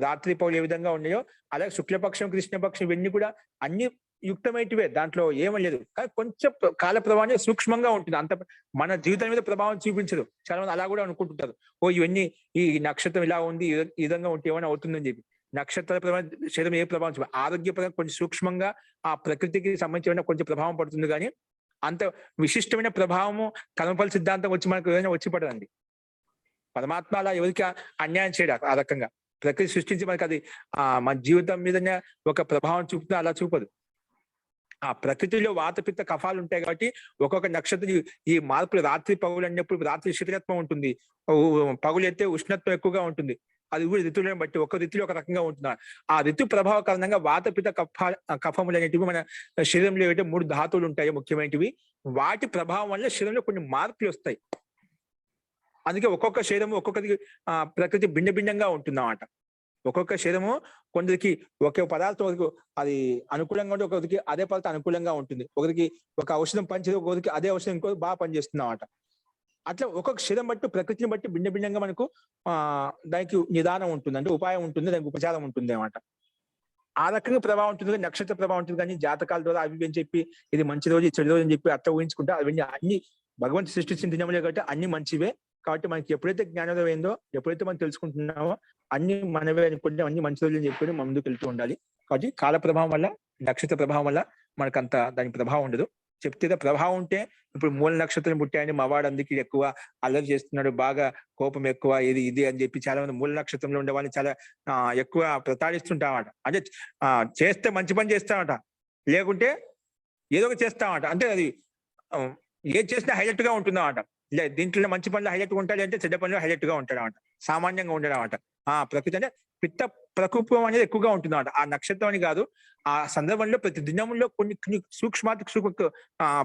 రాత్రి పౌలు ఏ విధంగా ఉన్నాయో అలాగే శుక్లపక్షం, కృష్ణపక్షం ఇవన్నీ కూడా అన్ని యుక్తమైనవే, దాంట్లో ఏమీ లేదు. కానీ కొంచెం కాల ప్రభావం సూక్ష్మంగా ఉంటుంది. అంత మన జీవితం మీద ప్రభావం చూపించదు. చాలా మంది అలా కూడా అనుకుంటుంటారు, ఓ ఇవన్నీ ఈ నక్షత్రం ఇలా ఉంది, ఈ విధంగా ఉంటే ఏమైనా అవుతుందని చెప్పి. నక్షత్ర ప్రభావం శరీరం ఏ ప్రభావం చూపి ఆరోగ్యపరంగా కొంచెం సూక్ష్మంగా ఆ ప్రకృతికి సంబంధించిన కొంచెం ప్రభావం పడుతుంది. కానీ అంత విశిష్టమైన ప్రభావము కర్మఫల సిద్ధాంతం వచ్చి మనకు ఏదైనా వచ్చి పడదండి. పరమాత్మ అలా ఎవరికి అన్యాయం చేయడు. ఆ రకంగా ప్రకృతి సృష్టించి మనకి అది మన జీవితం మీదనే ఒక ప్రభావం చూపుతుంది, అలా చూపదు. ఆ ప్రకృతిలో వాతపిత్త కఫాలు ఉంటాయి కాబట్టి ఒక్కొక్క నక్షత్రం ఈ మార్పులు రాత్రి పగులు అన్నప్పుడు రాత్రి శీతలత్వం ఉంటుంది, పగులు అయితే ఉష్ణత్వం ఎక్కువగా ఉంటుంది. అది కూడా ఋతువులను బట్టి ఒక ఋతువులు ఒక రకంగా ఉంటున్నారు. ఆ ఋతు ప్రభావ కారణంగా వాతపిత కఫములు అనేటివి మన శరీరంలో ఏవైతే 3 ధాతువులు ఉంటాయో ముఖ్యమైనవి, వాటి ప్రభావం వల్ల శరీరంలో కొన్ని మార్పులు వస్తాయి. అందుకే ఒక్కొక్క శరీరము ఒక్కొక్కరికి ప్రకృతి భిన్న భిన్నంగా ఉంటుందన్నమాట. ఒక్కొక్క శరీరము కొందరికి ఒకే పదార్థం అది అనుకూలంగా ఉంటే ఒకరికి అదే పదార్థం అనుకూలంగా ఉంటుంది. ఒకరికి ఒక ఔషధం పనిచేది, ఒకరికి అదే ఔషధం ఇంకో బాగా పనిచేస్తుంది అన్నమాట. అట్లా ఒక్కొక్క శరీరం బట్టి ప్రకృతిని బట్టి భిన్న భిన్నంగా మనకు దానికి నిదానం ఉంటుంది, అంటే ఉపాయం ఉంటుంది, దానికి ఉపచారం ఉంటుంది అన్నమాట. ఆ రకంగా ప్రభావం ఉంటుంది, నక్షత్ర ప్రభావం ఉంటుంది. కానీ జాతకాల ద్వారా అవి అని చెప్పి ఇది మంచి రోజు, చెడు రోజు అని చెప్పి అట్లా ఊహించుకుంటే అవన్నీ అన్ని భగవంతుడు సృష్టించిన దినములే కాబట్టి అన్ని మంచివే. కాబట్టి మనకి ఎప్పుడైతే జ్ఞానోదయం అయిందో, ఎప్పుడైతే మనం తెలుసుకుంటున్నామో అన్ని మనవే అనుకుంటే అన్ని మంచి రోజులు అని చెప్పి మనం ముందుకు వెళ్తూ ఉండాలి. కాబట్టి కాల ప్రభావం వల్ల, నక్షత్ర ప్రభావం వల్ల మనకంత దాని ప్రభావం ఉండదు. చెప్తే ప్రభావం ఉంటే ఇప్పుడు మూల నక్షత్రం పుట్టాయని మావాడు అందుకే ఎక్కువ అల్లరి చేస్తున్నాడు, బాగా కోపం ఎక్కువ, ఇది అని చెప్పి చాలా మంది మూల నక్షత్రంలో ఉండే వాళ్ళని చాలా ఎక్కువ ప్రతాడిస్తుంటామట. అంటే చేస్తే మంచి పని చేస్తామట, లేకుంటే ఏదో ఒకటి చేస్తామట. అంటే అది ఏది చేసినా హైలైట్ గా ఉంటుందన్నమాట. దీంట్లో మంచి పనులు హైలైట్ ఉంటాడు అంటే చెడ్డ పనులు హైలైట్ గా ఉంటాడు అన్నమాట, సామాన్యంగా ఉండడం అన్నమాట. ప్రకృతి అంటే పిత్త ప్రకోపం అనేది ఎక్కువగా ఉంటుంది అన్నమాట. ఆ నక్షత్రం అని కాదు, ఆ సందర్భంలో ప్రతి దినంలో కొన్ని సూక్ష్మాతి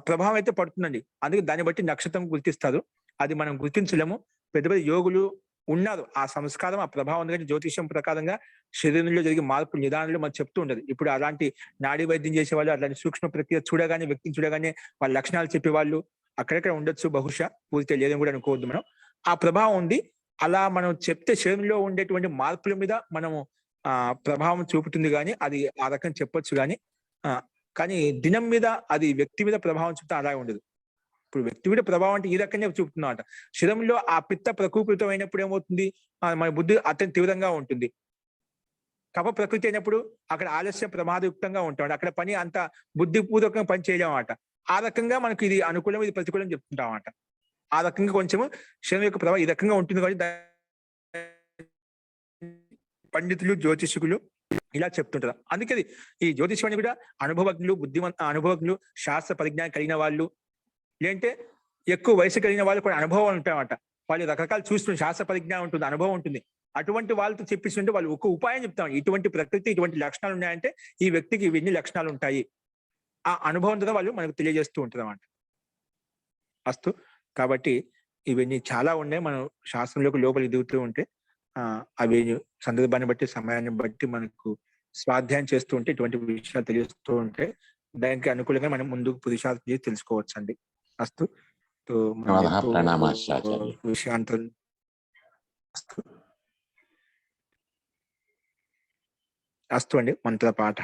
ప్రభావం అయితే పడుతుందండి. అందుకే దాన్ని బట్టి నక్షత్రం గుర్తిస్తారు. అది మనం గుర్తించలేము. పెద్ద పెద్ద యోగులు ఉన్నారు, ఆ సంస్కారం ఆ ప్రభావం ఎందుకంటే జ్యోతిష్యం ప్రకారంగా శరీరంలో జరిగే మార్పు నిదానంలో మనం చెప్తూ ఉండదు. ఇప్పుడు అలాంటి నాడీ వైద్యం చేసేవాళ్ళు, అలాంటి సూక్ష్మ ప్రక్రియ చూడగానే, వ్యక్తిని చూడగానే వాళ్ళ లక్షణాలు చెప్పేవాళ్ళు అక్కడెక్కడ ఉండొచ్చు, బహుశా పూర్తి లేదని కూడా అనుకోవద్దు మనం. ఆ ప్రభావం ఉంది. అలా మనం చెప్తే శరీరంలో ఉండేటువంటి మార్పుల మీద మనము ప్రభావం చూపుతుంది, కానీ అది ఆ రకం చెప్పొచ్చు. కానీ దినం మీద అది వ్యక్తి మీద ప్రభావం చూపుతా అలా ఉండదు. ఇప్పుడు వ్యక్తి మీద ప్రభావం అంటే ఈ రకంగా చూపుతున్నమాట. శరీరంలో ఆ పిత్త ప్రకూపితం అయినప్పుడు ఏమవుతుంది, మన బుద్ధి అత్యంత తీవ్రంగా ఉంటుంది. కఫ ప్రకృతి అయినప్పుడు అక్కడ ఆలస్యం ప్రమాదయుక్తంగా ఉంటాం, అక్కడ పని అంత బుద్ధిపూర్వకంగా పని చేయలేమన్నమాట. ఆ రకంగా మనకు ఇది అనుకూలం, ఇది ప్రతికూలం చెప్తుంటాం అన్నమాట. ఆ రకంగా కొంచెము శరీరం యొక్క ప్రభావం ఈ రకంగా ఉంటుంది. కాబట్టి పండితులు, జ్యోతిషకులు ఇలా చెప్తుంటారు. అందుకే ఈ జ్యోతిష్యాన్ని కూడా అనుభవజ్ఞులు, అనుభవజ్ఞులు, శాస్త్ర పరిజ్ఞానం కలిగిన వాళ్ళు, లేదంటే ఎక్కువ వయసు కలిగిన వాళ్ళు కూడా అనుభవం ఉంటాయన్నమాట. వాళ్ళు రకరకాలు చూస్తున్న శాస్త్ర పరిజ్ఞానం ఉంటుంది, అనుభవం ఉంటుంది. అటువంటి వాళ్ళతో చెప్పిస్తుంటే వాళ్ళు ఒక ఉపాయం చెప్తాం. ఇటువంటి ప్రకృతి ఇటువంటి లక్షణాలు ఉన్నాయంటే ఈ వ్యక్తికి ఇవన్నీ లక్షణాలు ఉంటాయి. ఆ అనుభవం ద్వారా వాళ్ళు మనకు తెలియజేస్తూ ఉంటారు అన్నమాట. అస్తు. కాబట్టి ఇవన్నీ చాలా ఉన్నాయి. మనం శాస్త్రంలోకి లోపలికి దిగుతూ ఉంటే అవి సందర్భాన్ని బట్టి, సమయాన్ని బట్టి మనకు స్వాధ్యాయం చేస్తూ ఉంటే ఇటువంటి విషయాలు తెలియస్తూ ఉంటే దానికి అనుకూలంగా మనం ముందుకు పురుషార్థం తెలుసుకోవచ్చు అండి. అస్తు. విషయాంతరం అస్తు అండి. మంత్రపాఠ.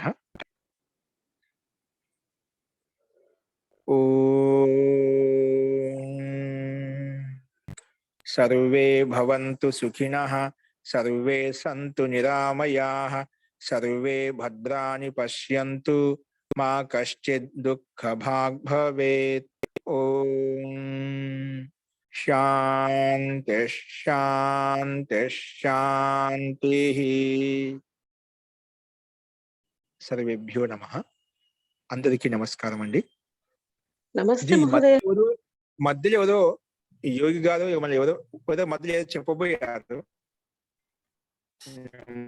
ఓం సర్వే భవంతు సుఖినః, సర్వే సంతు నిరామయాః, సర్వే భద్రాణి పశ్యంతు, మా కశ్చిద్ దుఃఖభాగ్ భవేత్. ఓం శాంతి శాంతి శాంతిః. సర్వేభ్యో నమః. అందరికీ నమస్కారం అండి. నమస్తే మహోదయ. మధ్యలో ఏదో యోగి గారు మళ్ళీ ఎవరో మధ్యలో ఏదో చెప్పబోయారు.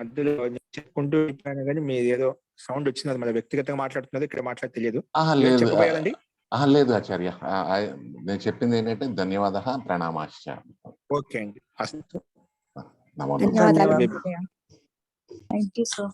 మధ్యలో చెప్పుకుంటూ చెప్పాను కానీ మీరు ఏదో సౌండ్ వచ్చినది, మళ్ళీ వ్యక్తిగతంగా మాట్లాడుతున్నది, ఇక్కడ మాట్లాడి తెలియదు. చెప్పబోయారండి? లేదు ఆచార్య, నేను చెప్పింది ఏంటంటే ధన్యవాద ప్రణామాశ్చ. ఓకే అండి. అస్తు. ధన్యవాదాలు. Thank you so.